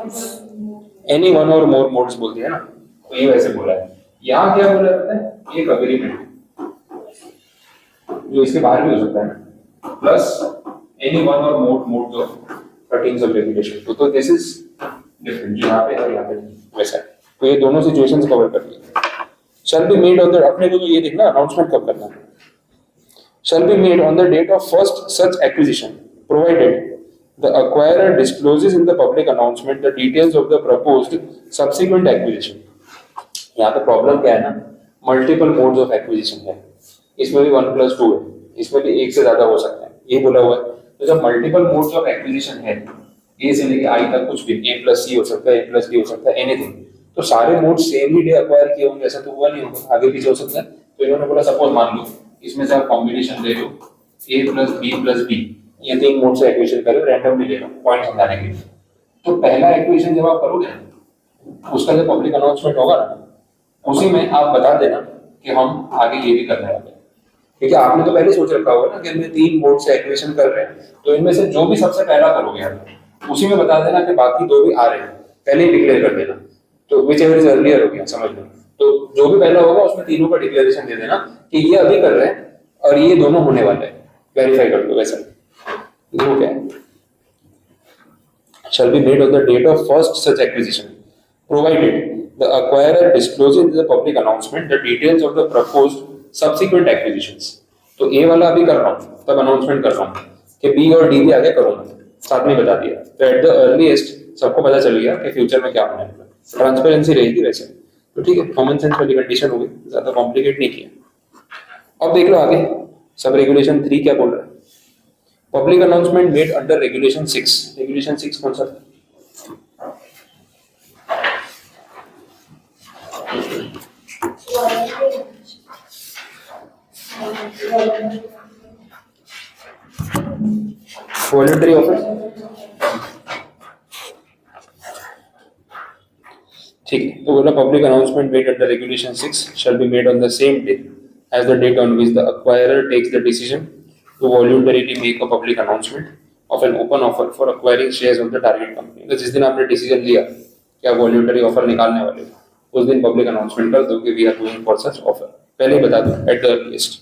any one or more modes बोलती है ना, तो ये वैसे बोला है। यहाँ क्या बोला जाता है, एक अग्रीमेंट जो इसके बाहर भी हो सकता है, plus any one or more modes of कर्टिंग्स of regulation. तो दिस इज डिफरेंट, जो यहाँ पे है यहाँ पे नहीं, वैसा है। तो ये दोनों सिचुएशंस कवर कर लिया। Shall be made on the, अपने को तो ये देखना अनाउंसमेंट कब करना है। Shall be made on the date of first such acquisition provided the acquirer discloses in the public announcement the details of the proposed subsequent acquisition। यहाँ पे प्रॉब्लम क्या है ना, मल्टीपल मोड्स ऑफ एक्विजिशन है, इसमें भी 1+2 है, इसमें भी एक से ज्यादा हो सकता है, ये बोला हुआ है। तो जब मल्टीपल मोड्स ऑफ एक्विजिशन है, ए से लेके आई तक कुछ भी, A+C हो सकता है, A+D हो सकता है, एनीथिंग, तो सारे मोड सेम ही डे अक्वायर किए होंगे ऐसा तो हुआ नहीं होगा, आगे पीछे हो सकता है। तो इन्होंने बोला सपोज मान लो इसमें से आप कॉम्बिनेशन ले लो A+B+B, ये तीन मोड से एक्विजिशन करो, रैंडमली ले लो पॉइंट समझाने के लिए। तो पहला एक्विजिशन जब आप करोगे उसका जब पब्लिक अनाउंसमेंट होगा ना, उसी में आप बता देना कि हम आगे ये भी करने वाले हैं, क्योंकि आपने तो पहले सोच रखा होगा ना कि हमने तीन मोड से एक्विजिशन कर रहे हैं, तो इनमें से जो भी सबसे पहला करोगे आप उसी में बता देना कि बाकी दो भी आ रहे हैं, पहले ही डिक्लेयर कर देना। तो विच एवर इज अर्लियर हो गया, समझ लो। तो जो भी पहला होगा उसमें तीनों का डिक्लेरेशन दे देना कि ये अभी कर रहे हैं और ये दोनों होने वाले हैं, वेरीफाई कर दो वैसा। देखो क्या है, shall be made on the date of first such acquisition, provided the acquirer discloses in the public announcement the details of the proposed subsequent acquisitions। तो ए वाला अभी कर रहा हूँ, तब अनाउंसमेंट कर रहा हूँ कि बी और डी भी आगे करूंगा, साथ में बता दिया। तो एट द अर्लीस्ट सबको पता चल गया कि फ्यूचर में क्या होने वाला है, ट्रांसपेरेंसी रहेगी वैसे। तो ठीक है, कॉमन सेंस वाली कंडीशन हो गई, ज्यादा कॉम्प्लिकेट नहीं किया। अब देख लो आगे सब रेगुलेशन 3 क्या बोल रहा है। Public announcement made under regulation 6। Regulation 6 कौन सा था? वॉलंटरी ऑफर, ठीक है। तो बोला public announcement made under regulation 6 shall be made on the same day as the date on which the acquirer takes the decision to voluntarily make a public announcement of an open offer for acquiring shares of the target company। तो जिस दिन आपने decision लिया कि आप voluntary offer निकालने वाले हो, उस दिन पब्लिक अनाउंसमेंट कर दो कि we are going for such offer, पहले ही बता दो at the earliest.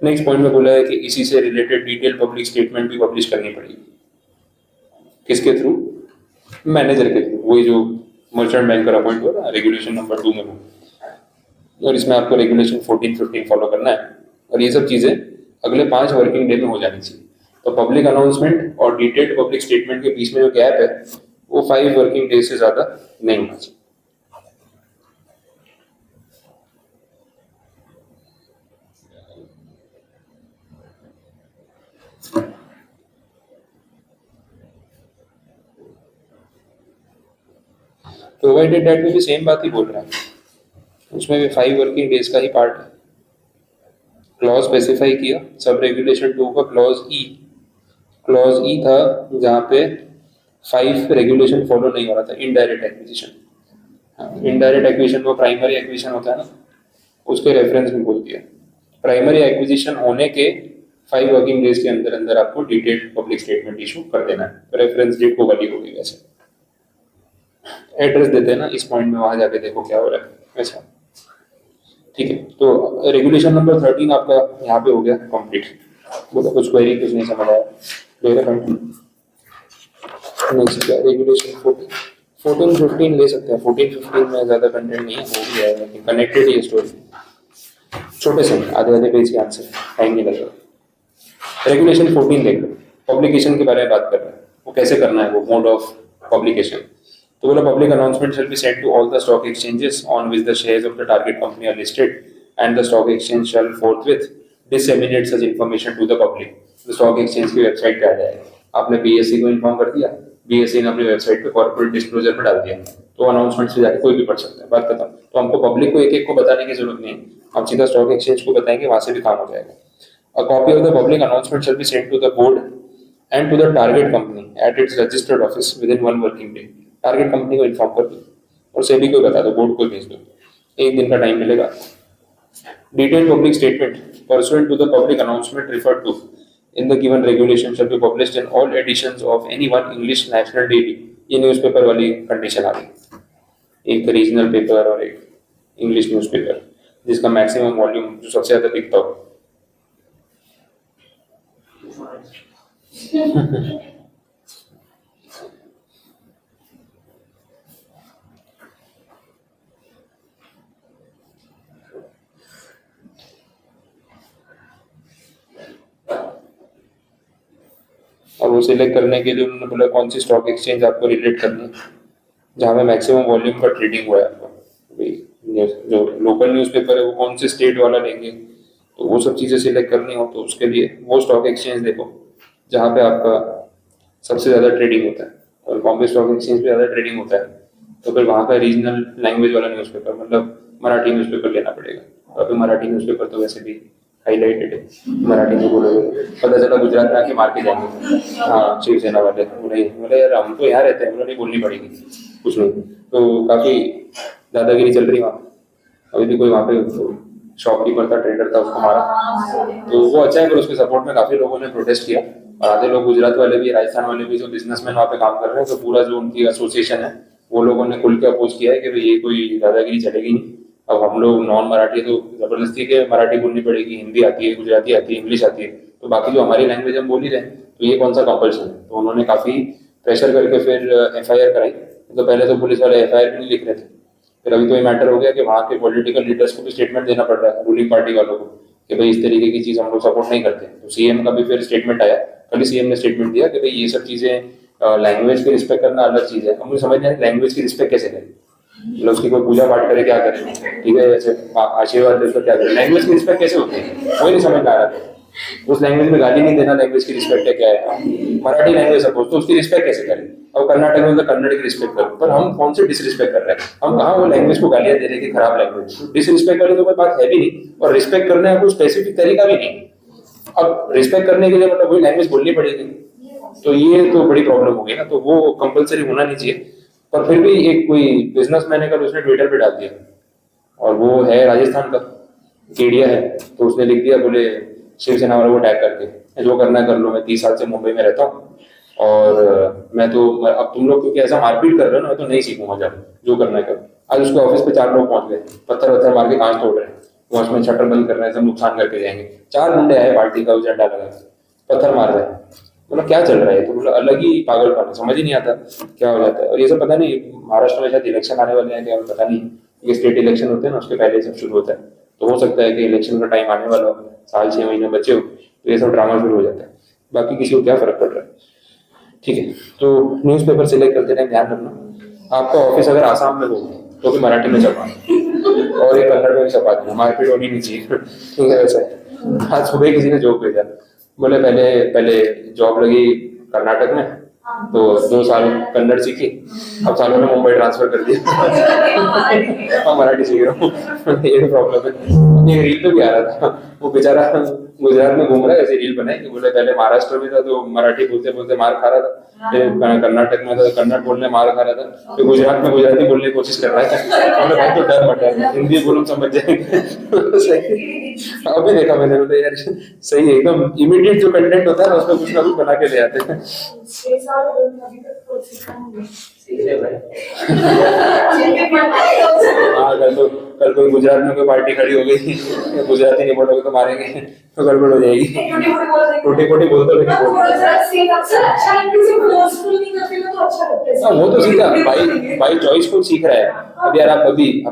Next point में बोला है कि इसी से रिलेटेड डिटेल पब्लिक स्टेटमेंट भी पब्लिश करनी पड़ेगी। किसके थ्रू? मैनेजर के थ्रू, वही जो मर्चेंट बैंकर अपॉइंट हुआ ना रेगुलेशन नंबर 2 में वो। और इसमें आपको रेगुलेशन 14-15 फॉलो करना है, और ये सब चीजें अगले 5 वर्किंग डे में हो जानी चाहिए। तो पब्लिक अनाउंसमेंट और डिटेल्ड पब्लिक स्टेटमेंट के बीच में जो गैप है वो 5 वर्किंग डे से ज्यादा नहीं होना चाहिए। प्रोवाइडेड डेट में भी सेम बात ही बोल रहा है, उसमें भी 5 वर्किंग डेज का ही पार्ट है। क्लॉज स्पेसिफाई किया सब रेगुलेशन 2 का क्लॉज ई था जहाँ पे 5 रेगुलेशन फॉलो नहीं हो रहा था, इनडायरेक्ट एक्विजिशन। इनडायरेक्ट एक्विजिशन वो प्राइमरी एक्विजिशन होता है ना, उसके रेफरेंस में बोल दिया प्राइमरी एक्विजिशन होने के 5 वर्किंग डेज के अंदर अंदर आपको डिटेल्ड पब्लिक स्टेटमेंट इशू कर देना है। तो रेफरेंस डेट को वैलिड होगी। वैसे एड्रेस देते हैं ना इस पॉइंट में, वहां जाके देखो क्या हो रहा है वैसा, ठीक है। तो रेगुलेशन नंबर 13 आपका यहाँ पे हो गया कंप्लीट। बोलो कुछ क्वेरी, कुछ नहीं समझ आया? नेक्स्ट क्या रेगुलेशन 14-15 ले सकते हैं। 14-15 में ज्यादा कंटेंट नहीं है, वो भी है लेकिन कनेक्टेड ही स्टोरी, छोटे से आधे पेज के आंसर, टाइम नहीं लगेगा। रेगुलेशन 14 देख लो, पब्लिकेशन के बारे में बात कर रहे हैं, वो कैसे करना है, वो मोड ऑफ पब्लिकेशन। तो बोला public announcement shall be sent to all the stock exchanges on which the shares of the target company are listed and the stock exchange shall forthwith disseminate such information to the public। तो stock exchange की website पे आ जाएगा, आपने BSc को inform कर दिया, BSc ने अपनी वेबसाइट पे कॉर्पोरेट डिस्क्लोजर पे डाल दिया, तो अनाउंसमेंट से जाके कोई भी पढ़ सकता है। बात खत्म। तो हमको पब्लिक को एक एक को बताने की जरूरत नहीं है, हम सीधा स्टॉक एक्सचेंज को बताएंगे, वहां से भी काम हो जाएगा। A copy of the public announcement shall be sent to the board and to the target company at its registered office within 1 working day। Target company को इन्फॉर्म कर दो और सेबी को बता दो, बोर्ड को भेज दो, 1 दिन का टाइम मिलेगा। Detailed public statement pursuant to the public announcement referred to in the given regulation shall be published in all editions of any one English national daily. ये न्यूज़पेपर वाली कंडीशन आ गई, एक रीजनल पेपर और एक English newspaper जिसका maximum volume जो सबसे ज्यादा बिकता हो। और वो सिलेक्ट करने के लिए उन्होंने बोला कौन सी स्टॉक एक्सचेंज आपको रिलेट करनी है जहाँ पे मैक्सिमम वॉल्यूम का ट्रेडिंग हुआ है आपको। जो लोकल न्यूज़पेपर है वो कौन से स्टेट वाला लेंगे, तो वो सब चीज़ें सिलेक्ट करनी हो तो उसके लिए वो स्टॉक एक्सचेंज देखो जहाँ पे आपका सबसे ज़्यादा ट्रेडिंग होता है। और बॉम्बे स्टॉक एक्सचेंज पे ज़्यादा ट्रेडिंग होता है तो फिर वहाँ का रीजनल लैंग्वेज वाला न्यूज़पेपर मतलब मराठी न्यूज़पेपर लेना पड़ेगा। और अभी मराठी न्यूज़पेपर तो वैसे भी हाईलाइटेड है, मराठी में बोलोगे पता चला गुजरात में आके मार के जाएंगे। हाँ शिवसेना वाले बोले यार हम तो यहाँ रहते हैं, उन्होंने बोलनी पड़ेगी कुछ नहीं। तो काफ़ी दादागिरी चल रही वहाँ। अभी भी कोई वहाँ पे शॉपकीपर था, ट्रेडर था, उसको मारा तो वो अच्छा है, पर उसके सपोर्ट में काफ़ी लोगों ने प्रोटेस्ट किया। और आधे लोग गुजरात वाले भी, राजस्थान वाले भी जो बिजनेसमैन वहाँ पे काम कर रहे हैं, तो पूरा जो उनकी एसोसिएशन है वो लोगों ने खुल के अपोज किया है कि भाई ये कोई दादागिरी चलेगी नहीं। अब हम लोग नॉन मराठी तो जबरदस्ती के मराठी बोलनी पड़ेगी, हिंदी आती है, गुजराती आती है, इंग्लिश आती है, तो बाकी जो हमारी लैंग्वेज हम बोल ही रहे हैं तो ये कौन सा कंपल्सन है। तो उन्होंने काफ़ी प्रेशर करके फिर FIR कराई। तो पहले तो पुलिस वाले FIR भी नहीं लिख रहे थे, फिर अभी तो ये मैटर हो गया कि वहाँ के पॉलिटिकल लीडर्स को भी स्टेटमेंट देना पड़ रहा है, रूलिंग पार्टी वालों को, कि भाई इस तरीके की चीज़ हम लोग सपोर्ट नहीं करते। तो CM का भी फिर स्टेटमेंट आया, कल ही CM ने स्टेटमेंट दिया कि भाई ये सब चीज़ें लैंग्वेज की रिस्पेक्ट करना अलग चीज़ है। अब मुझे समझ नहीं आया लैंग्वेज की रिस्पेक्ट कैसे करें, मतलब उसकी कोई पूजा पाठ करे क्या करे, ठीक है, जैसे आशीर्वाद दे तो क्या करे, लैंग्वेज की रिस्पेक्ट कैसे होती है वही नहीं समझ में आ रहा था। उस लैंग्वेज में गाली नहीं देना लैंग्वेज की रिस्पेक्ट है क्या है, मराठी लैंग्वेज सपोज तो उसकी रिस्पेक्ट कैसे करें। अब कर्नाटक में तो कन्नड़ की रिस्पेक्ट करो, पर हम कौन से डिसरिस्पेक्ट कर रहे हैं, हम कहाँ वो लैंग्वेज को गालियां दे रहे हैं कि खराब लैंग्वेज। डिसरिस्पेक्ट वाली तो कोई बात है भी नहीं, और रिस्पेक्ट करने का कोई स्पेसिफिक तरीका भी नहीं। अब रिस्पेक्ट करने के लिए मतलब वही लैंग्वेज बोलनी पड़ेगी, तो ये तो बड़ी प्रॉब्लम हो गई ना। तो वो कंपलसरी होना नहीं चाहिए। पर फिर भी एक कोई बिजनेसमैन है, कल उसने ट्विटर पे डाल दिया, और वो है राजस्थान का, केडिया है, तो उसने लिख दिया बोले शिवसेना वालों को टैग करके जो करना है कर लो, मैं 30 साल से मुंबई में रहता हूँ और मैं तो अब तुम लोग क्योंकि ऐसा मारपीट कर रहे हो ना, मैं तो नहीं सीखूंगा, जब जो करना है करो। आज उसके ऑफिस पे 4 लोग पहुंच गए, पत्थर वत्थर मार के कांच तोड़ रहे हैं, वॉचमैन शटर बंद कर रहे हैं, सब नुकसान करके जाएंगे। 4 गुंडे आए पार्टी का झंडा लगा पत्थर मार रहे हैं, मतलब क्या चल रहा है। तो मतलब अलग ही पागलपन है, समझ ही नहीं आता क्या हो जाता है। और ये सब पता नहीं महाराष्ट्र में शायद इलेक्शन आने वाले हैं क्या, पता नहीं, ये स्टेट इलेक्शन होते हैं ना, उसके पहले सब शुरू होता है, तो हो सकता है कि इलेक्शन का टाइम आने वाला हो, साल 6 महीने बचे हो, तो ये सब ड्रामा शुरू हो जाता है। बाकी किसी को क्या फर्क पड़ रहा है, ठीक है। तो न्यूज़पेपर सिलेक्ट करते टाइम ध्यान रखना, आपका ऑफिस अगर आसाम में हो तो भी मराठी में छपा और ये कन्नड़ में भी छपा देना, मारपीट होनी नहीं चाहिए, ठीक है। वैसा है, आज सुबह किसी ने जोक भेजा, बोले पहले जॉब लगी कर्नाटक में तो 2 साल कन्नड़ सीखी, अब सालों में मुंबई ट्रांसफर कर दिया, अब मराठी सीख रहा हूँ। ये प्रॉब्लम है। ये रील पे भी आ रहा था, वो बेचारा गुजरात में घूम रहा है, ऐसे रील बनाई कि बोले पहले महाराष्ट्र में था तो मराठी बोलते बोलते मार खा रहा था, फिर कर्नाटक में था कन्नड़ बोलने मार खा रहा था, फिर गुजरात में गुजराती बोलने की कोशिश कर रहा है। हमने भाई तो डर मत डर, हिंदी बोलो समझ जाएंगे। अभी देखा मैंने, बोले यार सही है एकदम, इमीडिएट जो कंटेंट होता है ना उसमें कुछ ना कुछ बना के ले आते हैं। 6 साल हो गए अभी तक तो सीखा नहीं। सीख ले भाई। हाँ, कल कोई गुजरात में कोई पार्टी खड़ी हो गई, गुजराती नहीं बोलोगे तो मारेंगे, तो गड़बड़ हो जाएगी। टूटी फूटी बोल दो, लेकिन वो तो सीखा भाई चॉइस खुद सीख रहा है। अब यार आप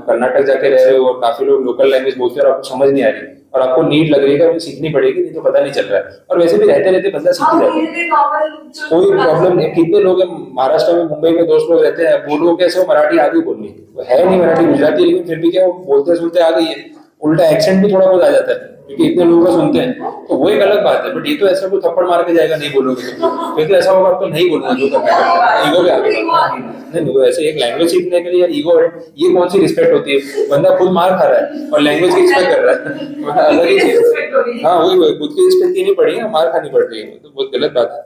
कर्नाटक जाके रह रहे हो और काफी लोग लोकल लैंग्वेज बोलते हैं और आपको समझ नहीं आ रही और आपको नीड लग रही है कि सीखनी पड़ेगी, नहीं तो पता नहीं चल रहा है। और वैसे भी रहते रहते बंदा सीख ही जाता है, कोई प्रॉब्लम नहीं। कितने लोग हैं महाराष्ट्र में, मुंबई में दोस्त लोग रहते हैं, वो लोग कैसे वो मराठी आ गई बोलनी, है नहीं मराठी गुजराती, लेकिन फिर भी क्या वो बोलते सुनते आ गई है, उल्टा एक्सेंट भी थोड़ा बहुत आ जाता है क्योंकि इतने लोग सुनते हैं, तो वो एक अलग बात है। बट ये तो ऐसा कोई थप्पड़ मार के जाएगा नहीं बोलोगे फिर तो ऐसा होगा तो नहीं बोलूंगा जो करना है, ईगो पे आ गया। नहीं वो ऐसे एक लैंग्वेज सीखने के लिए यार ईगो है, ये कौन सी रिस्पेक्ट होती है। बंदा खुद मार खा रहा है और लैंग्वेज की रिस्पेक्ट कर रहा है, अलग ही चीज। हाँ वही खुद की रिस्पेक्ट नहीं पड़ी है, मार खानी पड़ रही है, तो बहुत गलत बात है।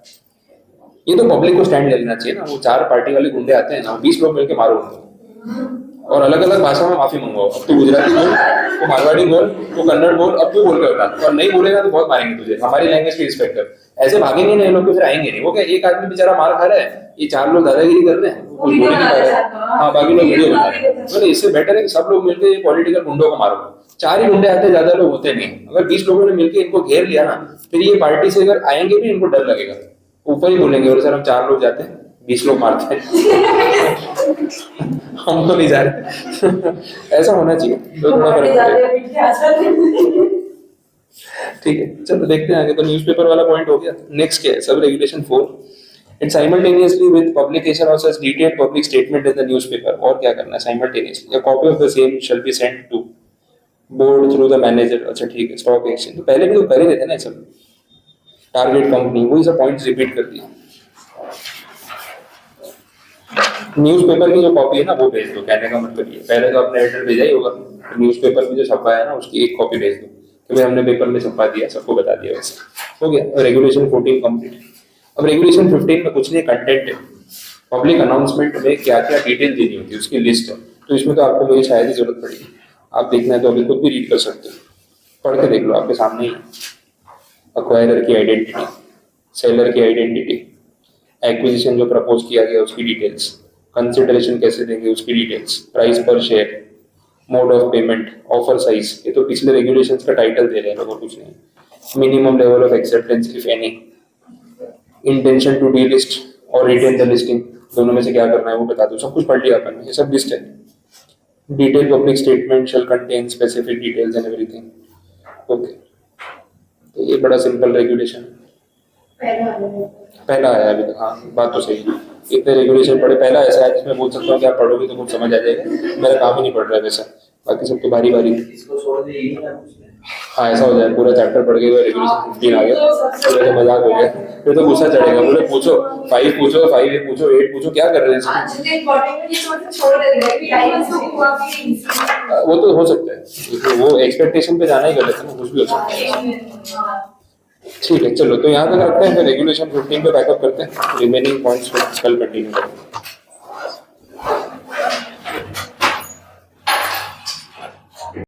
ये तो पब्लिक को स्टैंड ले लेना चाहिए ना। वो 4 पार्टी वाले गुंडे आते हैं ना, 20 लोग मिलकर मारो उनको, और अलग अलग भाषा में माफी मंगवाओ। अब तू गुजराती बोल, तू मारवाड़ी बोल, तू कन्नड़ बोल, अब तू बोल के बता। और नहीं बोलेगा तो बहुत मारेंगे तुझे। हमारी लैंग्वेज की रिस्पेक्ट कर। ऐसे भागेंगे नहीं लोग, तो फिर आएंगे नहीं। वो क्या एक आदमी बेचारा मार खा रहा है, ये 4 लोग दादागिरी कर रहे हैं, वो कुछ बोल नहीं पा रहे हैं। हाँ, बाकी लोग वीडियो बना रहे हैं। तो इससे बेटर है कि सब लोग मिलकर ये पॉलिटिकल गुंडों को मारो। 4 ही गुंडे आते, ज्यादा लोग होते नहीं। अगर 20 लोगों ने मिलकर इनको घेर लिया ना, फिर ये पार्टी से अगर आएंगे भी इनको डर लगेगा। ऊपर ही बोलेंगे, और सर हम 4 लोग जाते हैं, 20 लोग मारते हैं। हम तो नहीं जा रहे। ऐसा होना चाहिए तो थोड़ा फर्क पड़ेगा। ठीक है, चलो देखते हैं आगे। तो न्यूज़पेपर वाला पॉइंट हो गया। नेक्स्ट क्या है? Sub regulation 4 and simultaneously with publication of such detailed public statement in the newspaper। और क्या करना है? simultaneously a copy of the same shall be sent to board through the manager। अच्छा ठीक है, स्टॉक एक्सचेंज तो पहले भी तो कर ही देते ना सब। टारगेट कंपनी, वही सब पॉइंट्स रिपीट कर दिए। न्यूज़पेपर की जो कॉपी है ना वो भेज दो। कहने का मतलब ये, पहले तो आपने एडिटर भेजा ही होगा, न्यूज़पेपर में जो छपा है ना उसकी एक कॉपी भेज दो कि भाई हमने पेपर में छपा दिया, सबको बता दिया। वैसे हो गया। Regulation 14 complete. अब रेगुलेशन 15 में कुछ नहीं, कंटेंट है। पब्लिक अनाउंसमेंट में क्या क्या डिटेल देनी होती है उसकी लिस्ट है। तो इसमें तो आपको मुझे शायद ही जरूरत पड़ेगी। आप देखना है तो अभी खुद भी रीड कर सकते हो, पढ़ के देख लो, आपके सामने ही। अक्वायरर की आइडेंटिटी, सेलर की आइडेंटिटी, एक्विजिशन जो प्रपोज किया गया उसकी डिटेल्स, कंसिडरेशन कैसे देंगे उसकी डिटेल्स, प्राइस पर share, mode of payment, offer size. ये तो पिछले रेगुलेशंस का टाइटल दे रहे हैं, और कुछ नहीं। Minimum level of acceptance if any, intention to delist और रिटेन द लिस्टिंग, दोनों में से क्या करना है वो बता दो। सब कुछ पढ़ लिया अपन ने, ये सब लिस्ट है। Detail public statement shall contain specific details and everything. Okay, तो ये बड़ा सिंपल रेगुलेशन पहला आया अभी तक। हाँ, बात तो सही है। इतने रेगुलेशन पढ़े, पहला ऐसा है जिसमें बोल सकता हूँ कि आप पढ़ोगे तो कुछ समझ आ जाएगा। मेरा काम ही नहीं पढ़ रहा है वैसा, बाकी सब तो बारी बारी। इसको छोड़ दे, यही ना कुछ नहीं। हाँ, ऐसा हो जाए पूरा चैप्टर पढ़ के रेगुलेशन 15 आ गया, पूरे तो मजाक हो गया। फिर तो गुस्सा चढ़ेगा, बोले पूछो 5 पूछो, 5 ये पूछो, 8 पूछो, क्या कर रहे हैं वो तो हो सकता है, वो एक्सपेक्टेशन पे जाना ही गलत है ना, कुछ भी हो सकता है। ठीक है, चलो तो यहाँ तक रखते हैं, फिर रेगुलेशन 15 पे बैकअप करते हैं। रिमेनिंग पॉइंट्स कल कंटिन्यू करेंगे।